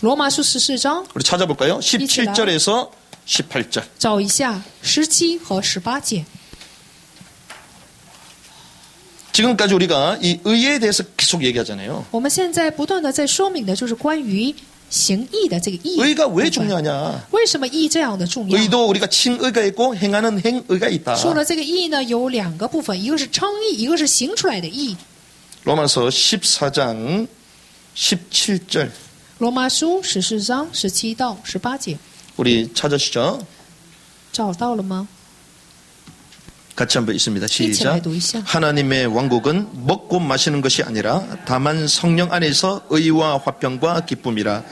罗马书14章， 우리 찾아볼까요? 17절에서 18절. 找一下17和18节。 지금까지 우리가 이 의에 대해서 계속 얘기하잖아요. 我们现在不断的在说明的就是关于行义的这个义。 의가 왜 중요하냐? 为什么义这样的重要？ 의도 우리가 칭의가 있고 행하는 행의가 있다. 说了这个义呢，有2个部分，一个是称义，一个是行出来的义。 로마서 14장 17절. 罗马书14章17到18节， 우리 찾으시죠? 找到了吗？ 같이 한번 있습니다. 一起来 시작. 读一下。 하나님의 왕국은 먹고 마시는 것이 아니라 다만 성령 안에서 의와 화평과 기쁨이라.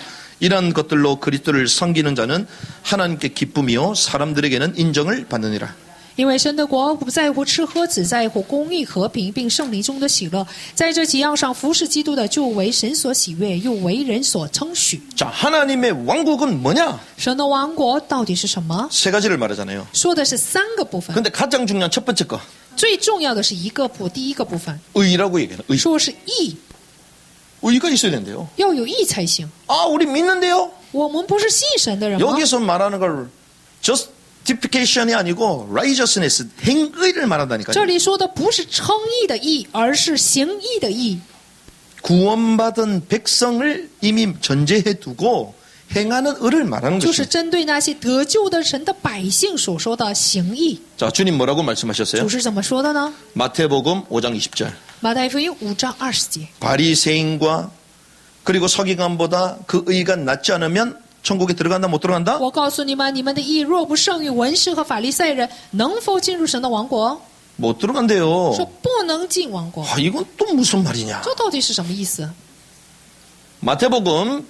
이런 것들로 그리스도를 섬기는 자는 하나님께 기쁨이요 사람들에게는 인정을 받느니라. 因为神的国不在乎吃喝，只在乎公义、和平，并圣灵中的喜乐。在这几样上服侍基督的，就为神所喜悦，又为人所称许。 자, 하나님의 왕국은 뭐냐? 神的王国到底是什么？ 세 가지를 말하잖아요. 说的是3个部分， 근데 가장 중요한 첫 번째 거, 最重要的是第一个部分， 의라고 얘기해요. 의. 说是义， 의가 있어야 된대요. 要有义才行。 아, 우리 믿는데요? 我们不是信神的人吗？ 여기서 말하는 걸 justification이 아니고 righteousness, 행의를 말한다니까요. 这里说的不是称义的义，而是行义的义。 구원받은 백성을 이미 전제해 두고 행하는 의를 말하는 就是 것입니다. 针对那些得救的神的百姓所说的行义。 자, 주님 뭐라고 말씀하셨어요? 主是怎么说的呢？ 마태복음 5장 20절. 马太福音5章20节。 바리새인과 그리고 서기관보다 그 의가 낫지 않으면 천국에 들어간다 못 들어간다? 我告诉你们，你们的义若不胜于文士和法利赛人，能否进入神的王国？ 못 들어간대요. 说不能进王国， 아, 이건 또 무슨 말이냐? 这到底是什么意思？ 마태복음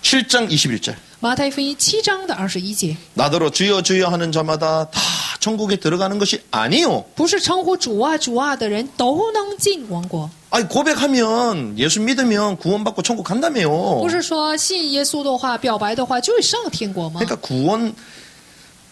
7장 21절. 马太福音7章的21节， 나더러 주여 주여 하는 자마다 다 천국에 들어가는 것이 아니요. 不是称呼主啊主啊的人都能进王国， 아니 고백하면 예수 믿으면 구원받고 천국 간다며요. 不是说信耶稣的话、表白的话就会上天国吗？ 그러니까 구원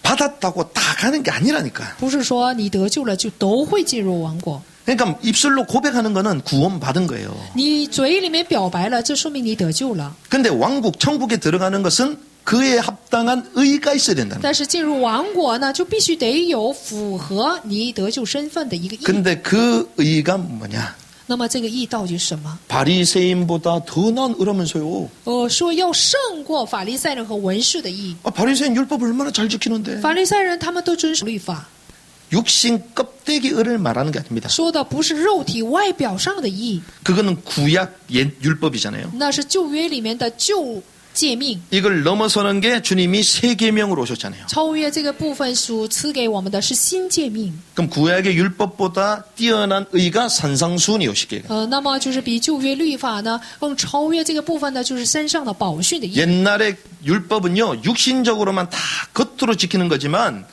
받았다고 다 가는 게 아니라니까. 不是说你得救了就都会进入王国， 그러니까 입술로 고백하는 거는 구원 받은 거예요. 你嘴里面表白了，这说明你得救了。 근데 왕국 천국에 들어가는 것은 그에 합당한 의가 있어야 된다는 거예요. 但是进入王国呢，就必须得有符合你得救身份的一个义。 근데 그 의가 뭐냐? 那么这个义到底是什么？ 바리새인보다 더 나은 의라면서요. 说要胜过法利赛人和文士的义。 아, 바리새인 율법 얼마나 잘 지키는데. 法利赛人他们都遵守律法， 육신 껍데기 의를 말하는 게 아닙니다. 说的不是肉体外表上的义， 그거는 구약 옛 율법이잖아요. 那是旧约里面的旧诫命。 이걸 넘어서는 게 주님이 새 계명으로 오셨잖아요. 超越这个部分所赐给我们的是新诫命。 그럼 구약의 율법보다 뛰어난 의가 산상수훈이 오시게. 那么就是比旧约律法呢更超越这个部分呢，就是身上的宝训的义。 옛날의 율법은요 육신적으로만 다 겉으로 지키는 거지만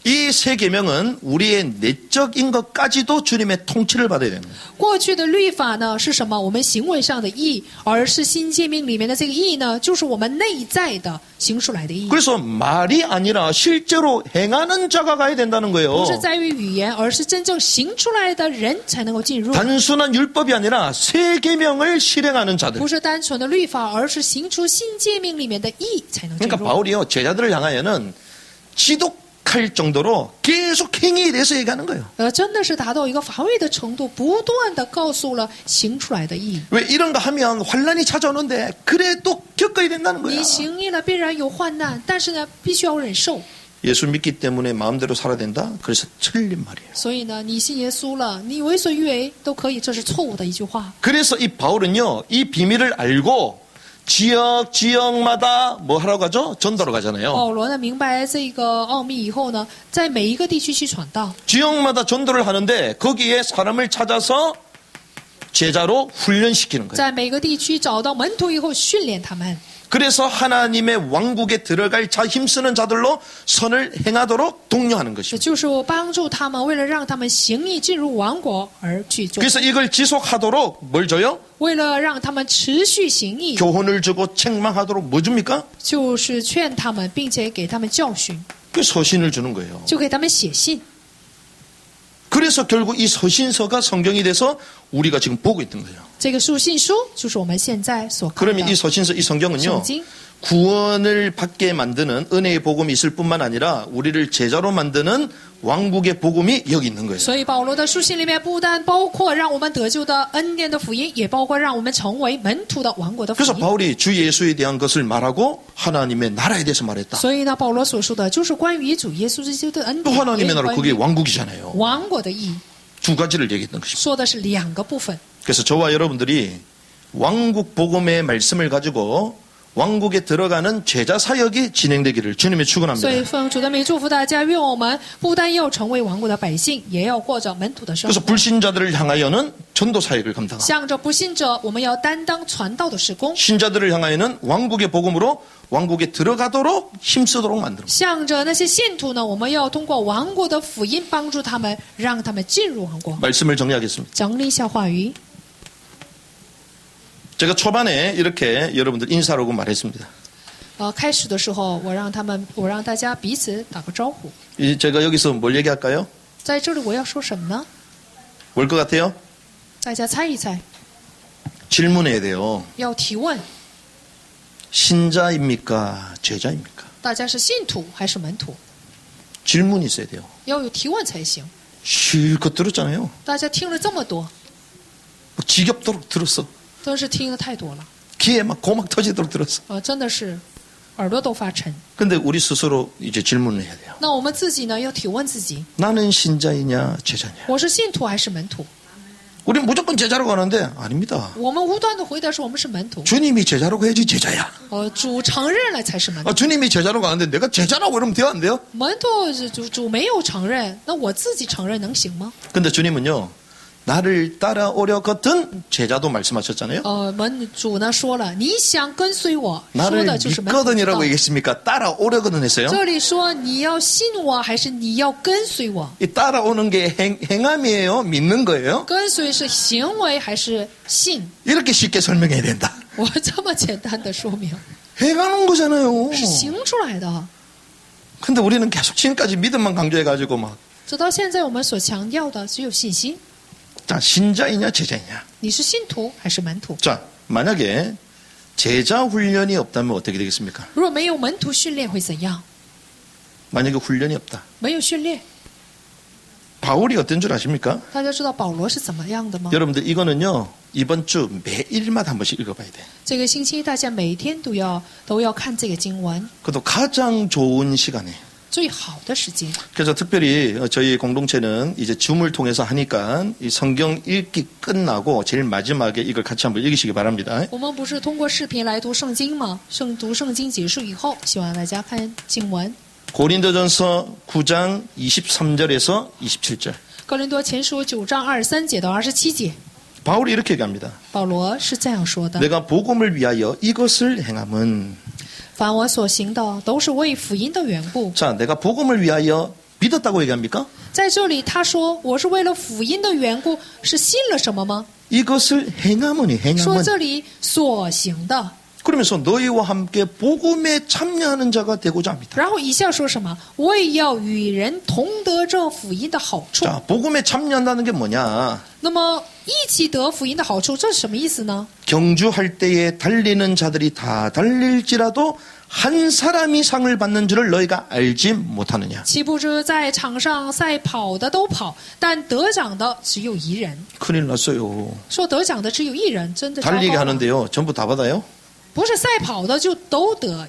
이 새 계명은 우리의 내적인 것까지도 주님의 통치를 받아야 되는 거예요. 过去的律法呢是什么？我们行为上的义，而是新诫命里面的这个义呢，就是我们内在的行出来的义。 그래서 말이 아니라 실제로 행하는 자가 가야 된다는 거예요. 不是在于语言，而是真正行出来的人才能够进入。 단순한 율법이 아니라 새 계명을 실행하는 자들. 不是单纯的律法，而是行出新诫命里面的义才能进 그러니까 入。 바울이요 제자들을 향하여는 지독할 정도로 계속 행위에 대해서 얘기하는 거예요. 真的是达到一个乏味的程度，不断的告诉了行出来的义。 왜 이런 거 하면 환란이 찾아오는데 그래도 겪어야 된다는 거야. 你行义了，必然有患难，但是呢，必须要忍受。 예수 믿기 때문에 마음대로 살아야 된다? 그래서 틀린 말이에요. 所以呢，你信耶稣了，你为所欲为都可以，这是错误的一句话。 그래서 이 바울은요 이 비밀을 알고 지역마다 뭐 하라고 하죠? 전도로 가잖아요. 保罗呢，明白这个奥秘以后呢，在每一个地区去传道， 지역마다 전도를 하는데 거기에 사람을 찾아서 제자로 훈련시키는 거예요. 在每个地区找到门徒以后训练他们。 그래서 하나님의 왕국에 들어갈 자 힘쓰는 자들로 선을 행하도록 독려하는 也 것이죠. 就是帮助他们，为了让他们行义进入王国而去做， 그래서 이걸 지속하도록 뭘 줘요? 为了让他们持续行义， 교훈을 주고 책망하도록 뭐 줍니까? 就是劝他们，并且给他们教训， 그 서신을 주는 거예요. 就给他们写信。 그래서 결국 이 서신서가 성경이 돼서 우리가 지금 보고 있는 거예요. 这个书信书就是我们现在所看 그러면 이 的 서신서, 이 성경은요, 圣经。 구원을 받게 만드는 은혜의 복음이 있을 뿐만 아니라 우리를 제자로 만드는 왕국의 복음이 여기 있는 거예요. 所以保罗的书信里面不但包括让我们得救的恩典的福音，也包括让我们成为门徒的王国的福 그래서 音。 바울이 주 예수에 대한 것을 말하고 하나님의 나라에 대해서 말했다. 所以呢，保罗所说的就是关于主耶稣基督的恩 또 典， 하나님의 也 나라 关 그게 于 왕국이잖아요. 王国的义， 두 가지를 얘기했던 것입니다. 说的是两个部分。 그래서 저와 여러분들이 왕국 복음의 말씀을 가지고 왕국에 들어가는 제자 사역이 진행되기를 주님의 所以 축원합니다. 奉主的名祝福大家，愿我们不但要成为王国的百姓，也要过着门徒的生 그래서 活。 불신자들을 향하여는 전도 사역을 감당하고 向着不信者，我们要担当传道的事工； 신자들을 향하여는 왕국의 복음으로 왕국에 들어가도록 힘쓰도록 만듭니다. 向着那些信徒呢，我们要通过王国的福音帮助他们，让他们进入王国。 말씀을 정리하겠습니다. 整理一下话语。 제가 초반에 이렇게 여러분들 인사하고 말했습니다. 开始的时候，我让大家彼此打个招呼。 제가 여기서 뭘 얘기할까요? 在这里我要说什么呢？ 뭘 것 같아요? 大家猜一猜， 질문해야 돼요. 要提问。 신자입니까? 제자입니까? 大家是信徒还是门徒？ 질문이 있어야 돼요. 要有提问才行。 실컷 들었잖아요. 大家听了这么多， 뭐 지겹도록 들었어. 真是听的太多了， 귀에 막 고막 터지도록 들었어. 真的是耳朵都发沉。 근데 우리 스스로 이제 질문을 해야 돼요. 那我们自己呢，要提问自己： 나는 신자이냐 제자냐? 我是信徒还是门徒？ 우리 무조건 제자라고 하는데 아닙니다. 我们无端的回答说我们是门徒， 주님이 제자라고 해야지 제자야. 主承认了才是门徒。 주님이 제자라고 하는데 내가 제자라고 그러면 돼요, 안 돼요? 门徒主没有承认，那我自己承认能行吗？ 근데 주님은요, 나를 따라오려거든 제자도 말씀하셨잖아요. 主呢说了，你想跟随我，说 나를 的就是门徒之道。 믿거든이라고 얘기했습니까? 따라오려거든 했어요. 这里说你要信我，还是你要跟随我？ 이 따라오는 게 행함이에요? 믿는 거예요? 跟随是行为还是信？ 이렇게 쉽게 설명해야 된다. 我这么简单的说明， 해가는 거잖아요. 是行出来的。 근데 우리는 계속 지금까지 믿음만 강조해가지고 막, 直到现在，我们所强调的只有信心。 자, 신자이냐, 제자이냐. 你是信徒还是门徒？ 자, 만약에 제자 훈련이 없다면 어떻게 되겠습니까? 如果没有门徒训练会怎样？ 만약에 훈련이 없다. 没有训练， 바울이 어떤 줄 아십니까? 大家知道保罗是怎么样的吗？ 여러분들 이거는요, 이번 주 매일마다 한 번씩 읽어봐야 돼. 这个星期大家每天都要看这个经文， 그것도 가장 좋은 시간에. 最好的时间。 그래서 특별히 저희 공동체는 이제 줌을 통해서 하니까 이 성경 읽기 끝나고 제일 마지막에 이걸 같이 한번 읽으시기 바랍니다. 我们不是通过视频来读圣经吗？读圣经结束以后，希望大家看经文。 고린도전서 9장 23절에서 27절. 哥林多前书9章23节到27节， 바울이 이렇게 얘기합니다. 保罗是这样说的： 내가 복음을 위하여 이것을 행함은 凡我所行的，都是为福音的缘故。 자, 내가 복음을 위하여 믿었다고 얘기합니까? 在这里他说我是为了福音的缘故，是信了什么吗？ 이것을 행함은이 说 행함은 这里所行的， 그러면서 너희와 함께 복음에 참여하는 자가 되고자 합니다. 然后以下说什么？为要与人同得这福音的好处。 자, 복음에 참여한다는 게 뭐냐? 那么一起得福音的好处，这是什么意思呢？ 경주할 때에 달리는 자들이 다 달릴지라도 한 사람이 상을 받는 줄을 너희가 알지 못하느냐? 岂不知在场上赛跑的都跑，但得奖的只有一人。 큰일 났어요. 说得奖的只有一人，真的糟糕 달리게 了。 하는데요. 전부 다 받아요? 不是赛跑的就都得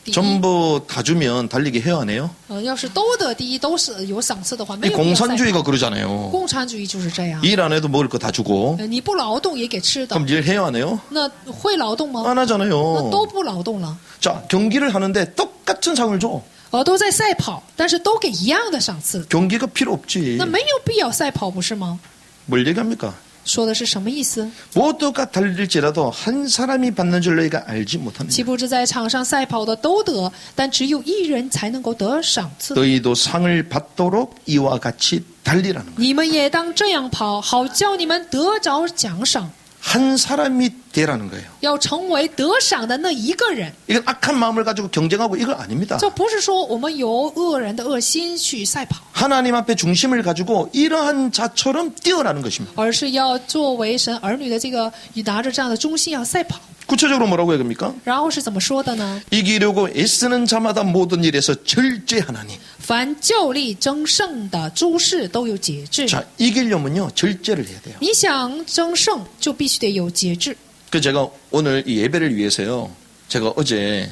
第一。 전부 다 주면 달리게 해야 하네요. 要是都得第一，都是有赏赐的话，没 이 有必要赛跑。 공산주의가 그러잖아요. 共产主义就是这样。 일 안 해도 먹을 거 다 주고 你不劳动也给吃的， 그럼 일 해야 하네요? 那会劳动吗？ 안 那 하잖아요. 都不劳动了。 자, 경기를 하는데 똑같은 상을 줘. 都在赛跑，但是都给一样的赏赐， 경기가 필요 없지. 那没有必要赛跑，不是吗？ 뭘 얘기합니까? 说的是什么意思？ 모두가 달릴지라도 한 사람이 받는 줄 너희가 알지 못하느냐. 岂不知在场上赛跑的都得，但只有一人才能够得赏赐。 너희도 상을 받도록 이와 같이 달리라는 거예요. 你们也当这样跑，好叫你们得着奖赏。 한 사람이 되라는 거예요. 要成为得赏的那一个人， 이건 악한 마음을 가지고 경쟁하고 이거 아닙니다. 这不是说我们由恶人的恶心去赛跑， 하나님 앞에 중심을 가지고 이러한 자처럼 뛰어라는 것입니다. 而是要作为神儿女的这个拿着这样的中心要赛跑。 구체적으로 뭐라고 얘기합니까? 然后是怎么说的呢？ 이기려고 애쓰는 자마다 모든 일에서 절제하나니. 凡就力争胜的诸事都有节制。 자, 이기려면요 절제를 해야 돼요. 你想争胜，就必须得有节制。 그 제가 오늘 이 예배를 위해서요. 제가 어제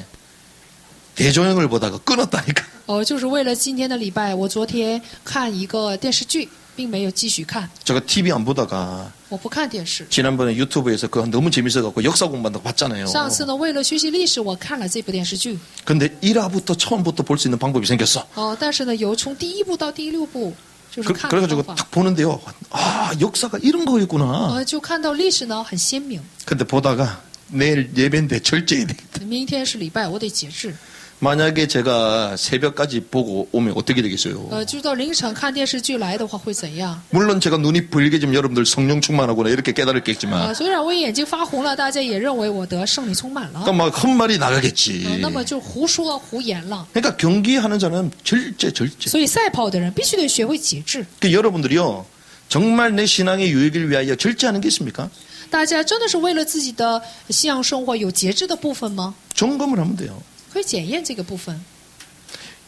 대조영을 보다가 끊었다니까. 就是为了今天的礼拜，我昨天看一个电视剧，并没有继续看。 제가 TV 안 보다가 我不看电视。 지난번에 유튜브에서 그거 너무 재밌어갖고 역사 공부한다고 봤잖아요. 上次呢，为了学习历史，我看了这部电视剧。 근데 1화부터 처음부터 볼 수 있는 방법이 생겼어. 但是呢，有从第一部到第六部，就是看的 그래가지고 方法。 딱 보는데요. 아, 역사가 이런 거였구나. 就看到历史呢很鲜明。 근데 보다가 내일 예배인데 절제해야 되겠다. 明天是礼拜，我得节制。 만약에 제가 새벽까지 보고 오면 어떻게 되겠어요? 就到凌晨看电视剧来的话会怎样？ 물론 제가 눈이 벌게지면 여러분들 성령 충만하구나 이렇게 깨달았겠지만 虽然我眼睛发红了，大家也认为我得圣灵充满了。 그러니까 막 헛말이 나가겠지. 那么就胡说胡言了。 그러니까 경기하는 자는 절제. 所以赛跑的人必须得学会节制。 그 여러분들이요. 정말 내 신앙의 유익을 위하여 절제하는 게 있습니까? 大家真的是为了自己的信仰生活有节制的部分吗？ 점검을 하면 돼요. 可以检验这个部分。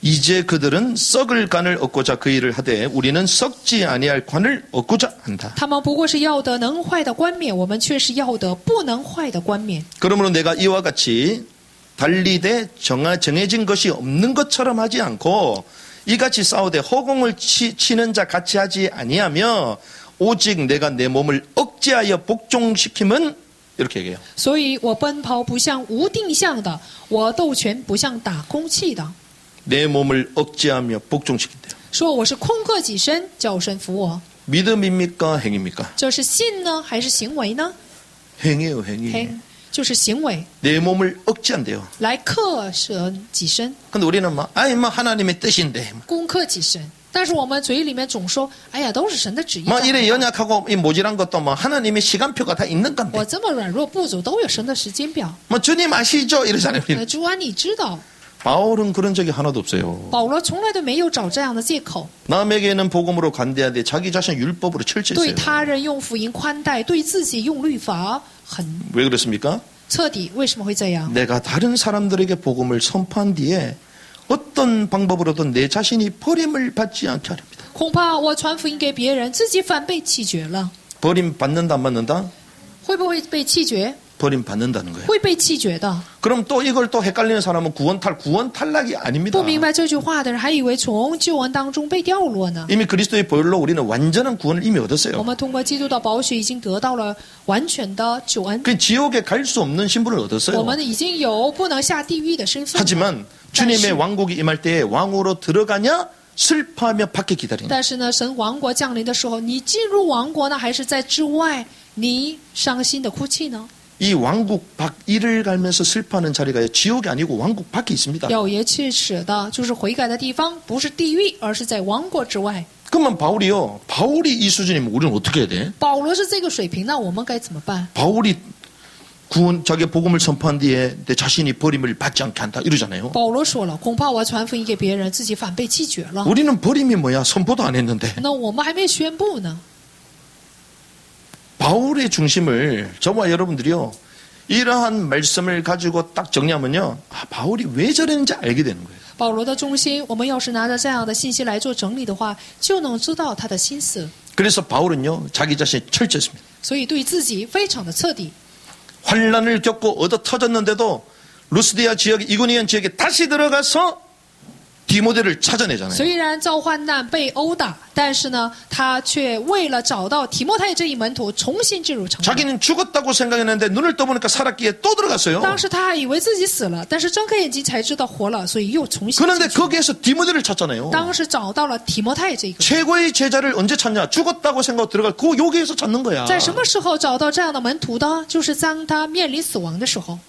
이제 그들은 썩을 간을 얻고자 그 일을 하되 우리는 썩지 아니할 관을 얻고자 한다. 他们不过是要得能坏的冠冕，我们却是要得不能坏的冠冕。 그러므로 내가 이와 같이 달리되 정해진 것이 없는 것처럼 하지 않고 이같이 싸우되 허공을 치는 자 같이 하지 아니하며 오직 내가 내 몸을 억제하여 복종시키면 이렇게 얘기해요. 所以我奔跑不像无定向的，我斗拳不像打空气的。 내 몸을 억제하며 복종시킨대요. 说我是空客己身，叫神服我。 믿음입니까? 행입니까? 这是信呢，还是行为呢？ 행이에요, 행이. 行，就是行为 내 몸을 억제한대요. 来克神己身， 근데 우리는 막, 아이, 뭐, 하나님의 뜻인데. 攻克己身。但是我们嘴里面总说，哎呀，都是神的旨意。 뭐, 이래 연약하고, 이 모질한 것도 뭐, 하나님의 시간표가 다 있는 我 건데. 这么软弱不足，都有神的时间表。 뭐, 주님 아시죠? 이러잖아요. 主啊，你知道， 바울은 그런 적이 하나도 없어요. 保罗从来都没有找这样的借口， 남에게는 복음으로 관대한데 자기 자신 율법으로 对 철저했어요. 他人用福音宽待，对自己用律法很 왜 그렇습니까? 彻底。为什么会这样？ 내가 다른 사람들에게 복음을 선포한 뒤에 어떤 방법으로든 내 자신이 버림을 받지 않게 하렵니다. 恐怕我传福音给别人，自己反被弃绝了。 버림 받는다 안 받는다? 会不会被弃绝？ 버림 받는다는 거예요. 会被弃绝的。 그럼 또 이걸 또 헷갈리는 사람은 구원 탈락이 아닙니다. 不明白这句话的人，还以为从救恩当中被掉落呢。 이미 그리스도의 보혈로 우리는 완전한 구원을 이미 我 얻었어요. 们通过基督的宝血已经得到了完全的救恩， 그 지옥에 갈 수 없는 신분을 我 얻었어요. 们已经有不能下地狱的身份。 하지만 주님의 왕국이 임할 때에 왕으로 들어가냐 슬퍼하며 밖에 기다리냐. 但是呢，神王国降临的时候，你进入王国呢，还是在之外，你伤心的哭泣呢？ 이 왕국 밖 이를 갈면서 슬퍼하는 자리가 지옥이 아니고 왕국 밖에 있습니다. 咬牙切齿的，就是悔改的地方，不是地狱，而是在王国之外。 그러면 바울이 이 수준이면 우리는 어떻게 해야 돼? 保罗是这个水平，那我们该怎么办？ 바울이 구원 자기 복음을 선포한 뒤에 내 자신이 버림을 받지 않게 한다 이러잖아요. 保罗说了，恐怕我传福音给别人，自己反被弃绝了。 우리는 버림이 뭐야? 선포도 안 했는데. 那我们还没宣布呢。 바울의 중심을 저와 여러분들이요. 이러한 말씀을 가지고 딱 정리하면요. 아, 바울이 왜 저랬는지 알게 되는 거예요. 保罗的中心，我们要是拿着这样的信息来做整理的话，就能知道他的心思。 그래서 바울은요. 자기 자신이 철저했습니다. 所以对自己非常的彻底。 환란을 겪고 얻어 터졌는데도 루스디아 지역, 이고니온 지역에 다시 들어가서 디모데를 찾아내잖아요. 虽然遭患难被殴打，但是呢，他却为了找到提摩太这一门徒，重新进入城门。 자기는 죽었다고 생각했는데 눈을 떠보니까 살았기에 또 들어갔어요. 当时他还以为自己死了，但是睁开眼睛才知道活了，所以又重新 그런데 进去。 거기에서 디모데를 찾잖아요. 当时找到了提摩太这个人， 최고의 제자를 언제 찾냐? 죽었다고 생각하고 들어갈 그 여기에서 찾는 거야. 在什么时候找到这样的门徒的？就是当他面临死亡的时候。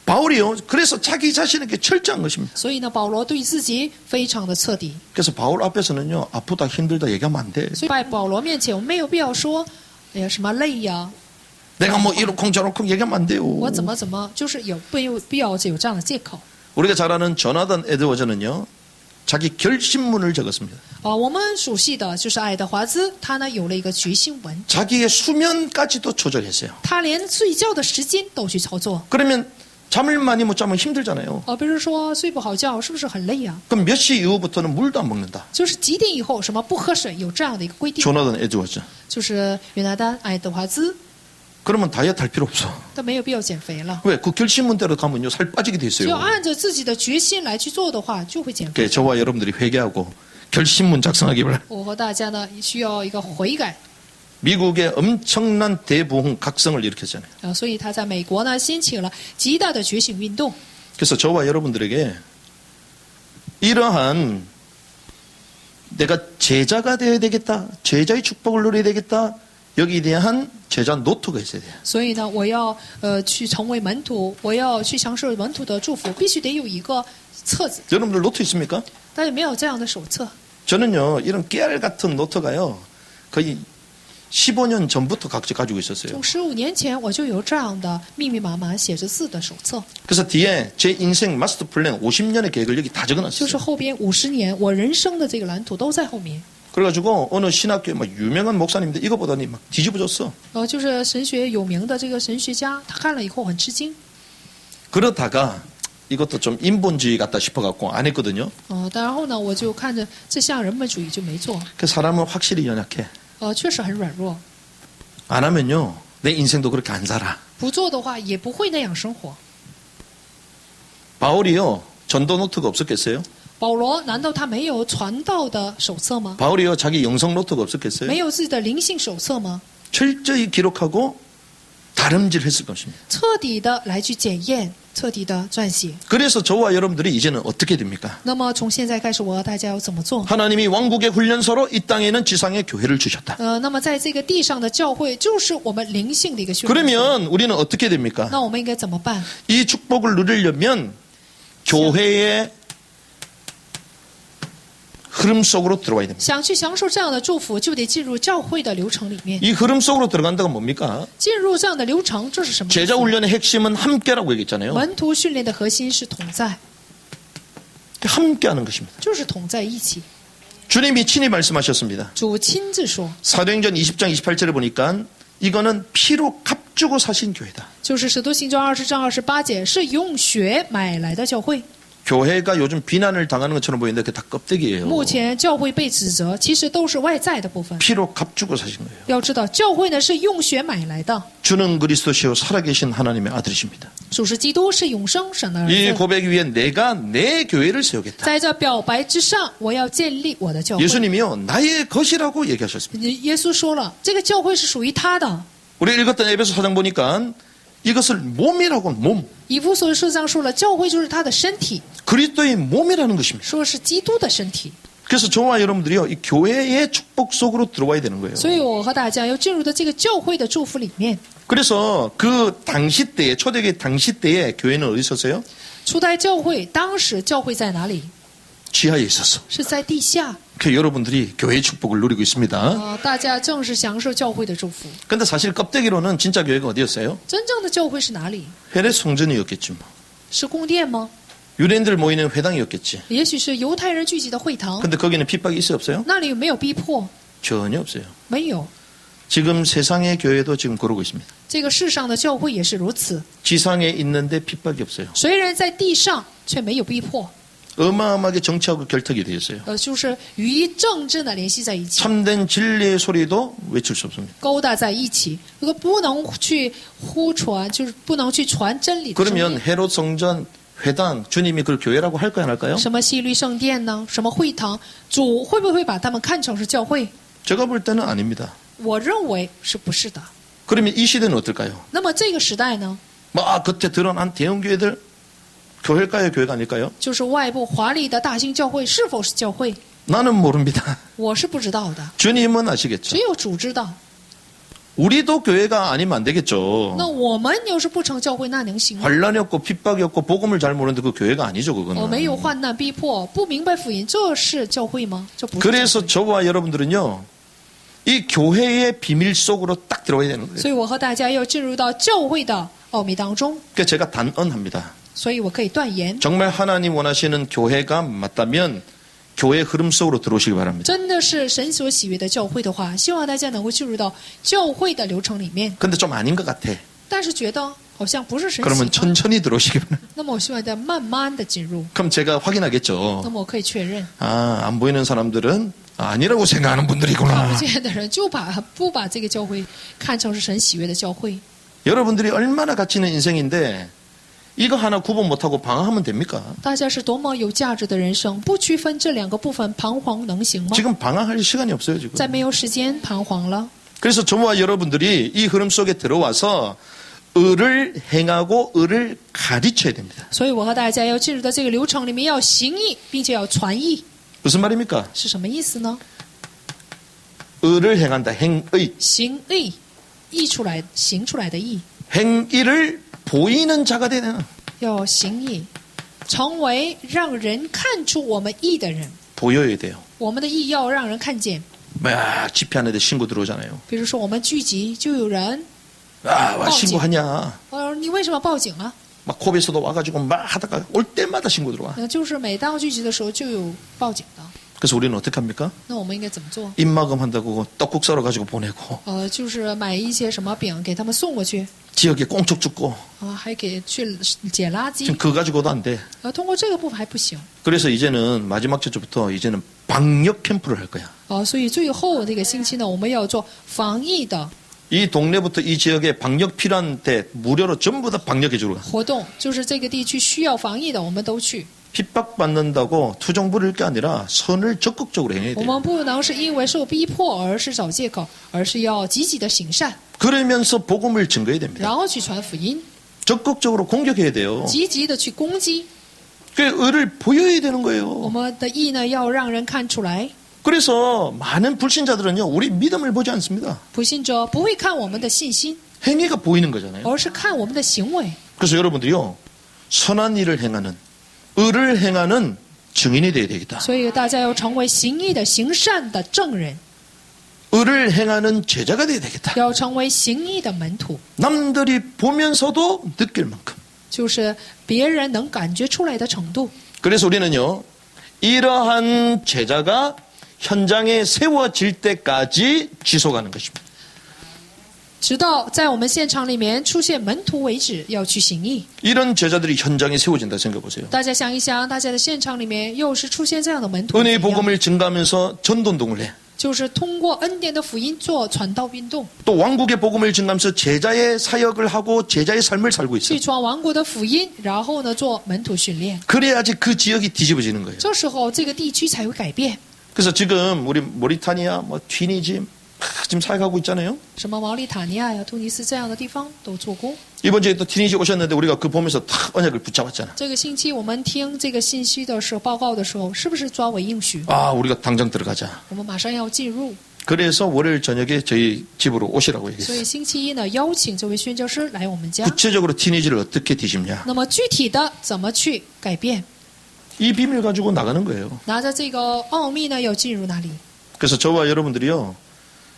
바울이요. 그래서 자기 자신에게 철저한 것입니다. 所以呢，保罗对自己非常的彻底。 그래서 바울 앞에서는요. 아프다 힘들다 얘기하면 안 돼. 所以在保罗面前，我们没有必要说，哎呀什么累呀， 내가 뭐 이렇쿵 저렇쿵 얘기하면 안 돼요. 我怎么，就是没有必要有这样的借口。 우리가 잘 아는 조나단 에드워즈는요. 자기 결심문을 적었습니다. 我们熟悉的就是爱德华兹，他呢有了一个决心文， 자기의 수면까지도 조절했어요. 他连睡觉的时间都去操作。 그러면 잠을 많이 못 자면 힘들잖아요. 比如说睡不好觉，是不是很累呀？ 그럼 몇 시 이후부터는 물도 안 먹는다. 就是几点以后什么不喝水，有这样的一个规定。 조나단 에드워즈. 就是约拿丹、爱德华兹， 그러면 다이어트 할 필요 없어. 都没有必要减肥了。 왜? 그 결심문대로 가면요. 살 빠지게 돼 只 있어요. 要按照自己的决心来去做的话，就会减肥。 그러니까 저와 여러분들이 회개하고 결심문 작성하기 바랍니다. 我和大家呢需要一个悔改 미국의 엄청난 대부흥 각성을 일으켰잖아요. 所以他在美国呢兴起了极大的觉醒运动。 그래서 저와 여러분들에게 이러한 내가 제자가 되어야 되겠다. 제자의 축복을 누려야 되겠다. 여기에 대한 제자 노트가 있어야 돼요. 所以呢，我要去成为门徒，我要去享受门徒的祝福，必须得有一个册子。 여러분들 노트 있습니까? 但是没有这样的手册。 저는요. 이런 깨알 같은 노트가요. 거의 15년 전부터 각자 가지고 있었어요. 从15年前我就有这样的密密麻麻写着字的手册， 그래서 뒤에 제 인생 마스터 플랜 50년의 계획을 여기 다 就 적어놨어요. 是后边50年我人生的这个蓝图都在后面。 그래가지고 어느 신학교에 막 유명한 목사님인데 이거 보더니 막 뒤집어졌어. 就是神学有名的这个神学家，他看了以后很吃惊。 그러다가 이것도 좀 인본주의 같다 싶어갖고 안 했거든요. 然后呢，我就看着这像人本主义就没做。 그 사람은 확실히 연약해. 确实很软弱， 안 하면요. 내 인생도 그렇게 안 살아. 不做的话也不会那样生活。 바울이요. 전도 노트가 없었겠어요? 保罗难道他没有传道的手册吗？ 바울이요 자기 영성 노트가 없었겠어요? 没有自己的灵性手册吗？ 철저히 기록하고 다름질했을 것입니다. 彻底的来去检验，彻底的撰写。 그래서 저와 여러분들이 이제는 어떻게 됩니까? 那么从现在开始，我和大家要怎么做？ 하나님이 왕국의 훈련소로 이 땅에는 지상의 교회를 주셨다. 那么在这个地上的教会，就是我们灵性的一个训练。 그러면 우리는 어떻게 됩니까? 那我们应该怎么办？ 이 축복을 누리려면 교회의 흐름 속으로 들어와야 됩니다. 想去享受这样的祝福，就得进入教会的流程里面。 이 흐름 속으로 들어간다가 뭡니까? 进入这样的流程，这是什么意思？ 제자 훈련의 핵심은 함께라고 얘기했잖아요. 门徒训练的核心是同在， 함께하는 것입니다. 就是同在一起。 주님이 친히 말씀하셨습니다. 主亲自说， 사도행전 20장 28절에 보니까 이거는 피로 값주고 사신 교회다. 就是使徒行传20章28节，是用血买来的教会。 교회가 요즘 비난을 당하는 것처럼 보이는데 그게 다 껍데기예요. 目前教会被指责，其实都是外在的部分。 피로 값주고 사신 거예요. 要知道，教会呢是用血买来的， 주는 그리스도시요 살아계신 하나님의 아들이십니다. 主是基督，是永生神的儿 이 子。 고백 위에 내가 내 교회를 세우겠다. 在这表白之上，我要建立我的教会。 예수님이요 나의 것이라고 얘기하셨습니다. 耶稣说了，这个教会是属于他的。 우리 읽었던 에베소 4장 보니까 이것을 몸이라고 몸 以弗所书上说了，教会就是他的身体， 그리스도의 몸이라는 것입니다. 说是基督的身体。 그래서 저와 여러분들이요 이 교회의 축복 속으로 들어와야 되는 거예요. 所以我和大家要进入到这个教会的祝福里面。 그래서 그 당시 때에 초대교회 당시 때에 교회는 어디 있었어요? 初代教会，当时教会在哪里？ 지하에 있었어. 是在地下。 그 여러분들이 교회의 축복을 누리고 있습니다. 大家正是享受教会的祝福。 근데 사실 껍데기로는 진짜 교회가 어디였어요? 真正的教会是哪里？ 헤레 성전이었겠지 뭐. 是宫殿吗？ 유대인들 모이는 회당이었겠지. 也许是犹太人聚集的会堂。 근데 거기는 핍박이 있어요 없어요? 那里有没有逼迫？ 전혀 없어요. 没有。 지금 세상의 교회도 지금 그러고 있습니다. 这个世上的教会也是如此， 지상에 있는데 핍박이 없어요. 虽然在地上，却没有逼迫。 어마어마하게 정치하고 결탁이 되어 있어요. 就是与政治呢联系在一起， 참된 진리의 소리도 외칠 수 없습니다. 勾搭在一起。如果不能去呼传，就是不能去传真理的声 그러면 音。 헤롯 성전 회당 주님이 그걸 교회라고 할까요 안 할까요? 什么西律圣殿呢？什么会堂？主会不会把他们看成是教会？ 제가 볼 때는 아닙니다. 我认为是不是的。 그러면 이 시대는 어떨까요? 那么这个时代呢， 막 겉에 드러난 대형 교회들 교회일까요 교회가 아닐까요? 就是外部华丽的大型教会是否是教会， 나는 모릅니다. 我是不知道的， 주님은 아시겠죠. 只有主知道。 우리도 교회가 아니면 안 되겠죠. 那我们要是不成教会，那能行吗？ 환란이 없고 핍박이 없고 복음을 잘 모르는데 그 교회가 아니죠 我没有 그거는. 患难逼迫，不明白福音，这是教会吗？这不是教会。 그래서 저와 여러분들은요 이 교회의 비밀 속으로 딱 들어와야 되는 거예요. 所以我和大家要进入到教会的奥秘当中。 그러니까 제가 단언합니다. 所以我可以断言， 정말 하나님 원하시는 교회가 맞다면 교회 흐름 속으로 들어오시기 바랍니다. 真的是神所喜悦的教会的话，希望大家能够进入到教会的流程里面。 근데 좀 아닌 것 같아. 但是觉得好像不是神喜 그러면 欢， 천천히 들어오시기 바랍니다. 那么我希望大家慢慢的进入， 그럼 제가 那 확인하겠죠. 么我可以确认， 아, 안 보이는 사람들은 아니라고 생각하는 看 분들이구나. 不见的人就不把这个教会看成是神喜悦的教会。 여러분들이 얼마나 가치 있는 인생인데 이거 하나 구분 못하고 방황하면 됩니까? 大家是多么有价值的人生，不区分这两个部分，彷徨能行吗？ 지금 방황할 시간이 없어요 지금. 再没有时间彷徨了。 그래서 저와 여러분들이 이 흐름 속에 들어와서 의를 행하고 의를 가르쳐야 됩니다. 所以我和大家要进入到这个流程里面，要行义，并且要传义， 무슨 말입니까? 是什么意思呢？ 의를 행한다. 행의. 行义，义出来，行出来的义， 행의를 보이는 자가 되는 要行义，成为让人看出我们义的人。 보여야 돼요. 我们的义要让人看见。 막 집회하는데 신고 들어오잖아요. 比如说我们聚集，就有人， 아, 와 신고하냐? 你为什么报警了？ 막 콥에서도 와가지고 막 하다가 올 때마다 신고 들어와. 就是每当聚集的时候就有报警的。 그래서 우리는 어떻게 합니까? 那我们应该怎么做？ 입마금 한다고 떡국 썰어가지고 보내고 就是买一些什么饼给他们送过去， 지역에 꽁촉 죽고 还给去捡垃圾 지금 。 그거 가지고도 안 돼. 通过这个部分还不行。 그래서 이제는 마지막 주부터 이제는 방역 캠프를 할 거야. 所以最后这个星期呢，我们要做防疫的 이 동네부터 이 지역에 방역 필요한 데 무료로 전부 다 방역해 주러 가. 活动，就是这个地区需要防疫的，我们都去。 핍박받는다고 투정 부릴 게 아니라 선을 적극적으로 행해야 我 돼요. 们不能是因为受逼迫而是找借口，而是要积极的行善， 그러면서 복음을 증거해야 됩니다. 然后去传福音， 적극적으로 공격해야 돼요. 积极的去攻击。 그 의를 보여야 되는 我 거예요. 们的义呢，要让人看出来。 그래서 많은 불신자들은요, 우리 믿음을 보지 않습니다. 不信者不会看我们的信心， 행위가 보이는 거잖아요. 而是看我们的行为。 그래서 여러분들이요, 선한 일을 행하는, 의를 행하는 증인이 되어야 되겠다. 所以大家要成为行义的、行善的证人， 의를 행하는 제자가 되어야 되겠다. 要成为行义的门徒， 남들이 보면서도 느낄 만큼. 就是别人能感觉出来的程度。 그래서 우리는요, 이러한 제자가 현장에 세워질 때까지 지속하는 것입니다. 直到在我们现场里面出现门徒为止，要去行义。 이런 제자들이 현장에 세워진다 생각해 보세요. 大家想一想，大家的现场里面又是出现这样的门徒， 은혜의 복음을 증가하면서 전도운동을 해. 就是通过恩典的福音做传道运动， 또 왕국의 복음을 증가하면서 제자의 사역을 하고 제자의 삶을 살고 있어요. 去传王国的福音，然后呢做门徒训练。 그래야지 그 지역이 뒤집어지는 거예요. 这时候这个地区才会改变。 그래서 지금 우리 모리타니아, 튀니지 지금 사역하고 있잖아요. 什么毛里塔尼亚呀、突尼斯这样的地方都做工。 이번 주에 또 튀니지 오셨는데 우리가 그 보면서 탁 언약을 붙잡았잖아. 这个星期我们听这个信息的时候，报告的时候，是不是抓为应许？ 아, 우리가 당장 들어가자. 我们马上要进入， 그래서 월요일 저녁에 저희 집으로 오시라고 所 얘기했어요. 以星期一呢，邀请这位宣教师来我们家。 구체적으로 튀니지를 어떻게 뒤집냐. 那么具体的怎么去改变？ 이 비밀 가지고 나가는 거예요. 拿着这个奥秘呢，要进入哪里？ 그래서 저와 여러분들이요.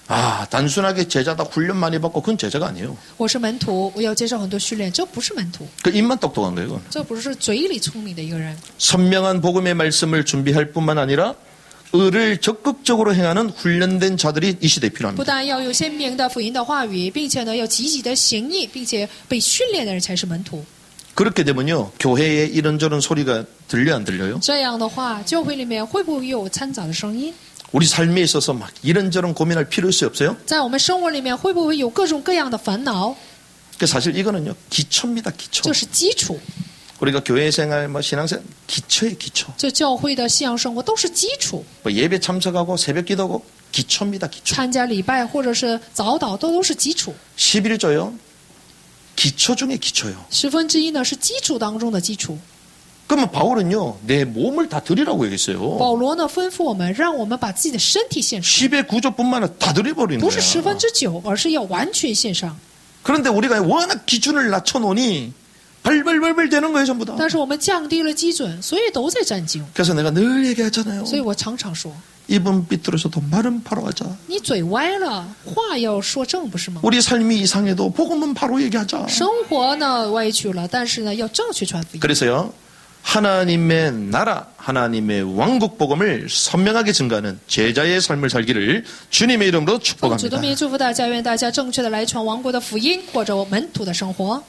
아, 단순하게 제자다 훈련 많이 받고 그건 제자가 아니에요. 我是门徒，我要接受很多训练，这不是门徒， 그 입만 똑똑한 거예요. 그건. 这不是嘴里聪明的一个人。 선명한 복음의 말씀을 준비할 뿐만 아니라 의를 적극적으로 행하는 훈련된 자들이 이 시대에 不 필요합니다. 但要有鲜明的福音的话语，并且呢要积极的行义，并且被训练的人才是门徒。 그렇게 되면요. 교회에 이런저런 소리가 들려 안 들려요? 这样的话，教会里面会不会有掺杂的声音？ 우리 삶에 있어서 막 이런저런 고민할 필요 있어요, 없어요? 在我们生活里面会不会有各种各样的烦恼？ 그 사실 이거는요. 기초입니다, 기초. 这是基础， 우리가 교회 생활, 신앙생활 기초예요, 기초. 这教会的信仰生活都是基础。 예배 참석하고 새벽 기도하고 기초입니다, 기초. 参加礼拜或者是早祷都是基础。 11조요. 기초 중에 기초요. 1/10呢是基础当中的基础。 그러면 바울은요. 내 몸을 다 드리라고 얘기했어요. 保罗呢吩咐我们，让我们把自己的身体献上， 10의 9조뿐만 아니라 다 드려버리는 不 거야. 是9/10，而是要完全献上。 그런데 우리가 워낙 기준을 낮춰놓으니 발발발발 되는 거예요, 전부 다. 但是我们降低了基准，所以都在战惊。 그래서 내가 늘 얘기하잖아요. 所以我常常说， 입은 삐뚤어져도 말은 바로 하자. 你嘴歪了，话要说正，不是吗？ 우리 삶이 이상해도 복음은 바로 얘기하자. 生活呢歪曲了，但是呢要正确传福音。 그래서요. 하나님의 나라, 하나님의 왕국 복음을 선명하게 증가하는 제자의 삶을 살기를 주님의 이름으로 奉主的 축복합니다. 名祝福大家，愿大家正确的来传王国的福音，过着门徒的生活。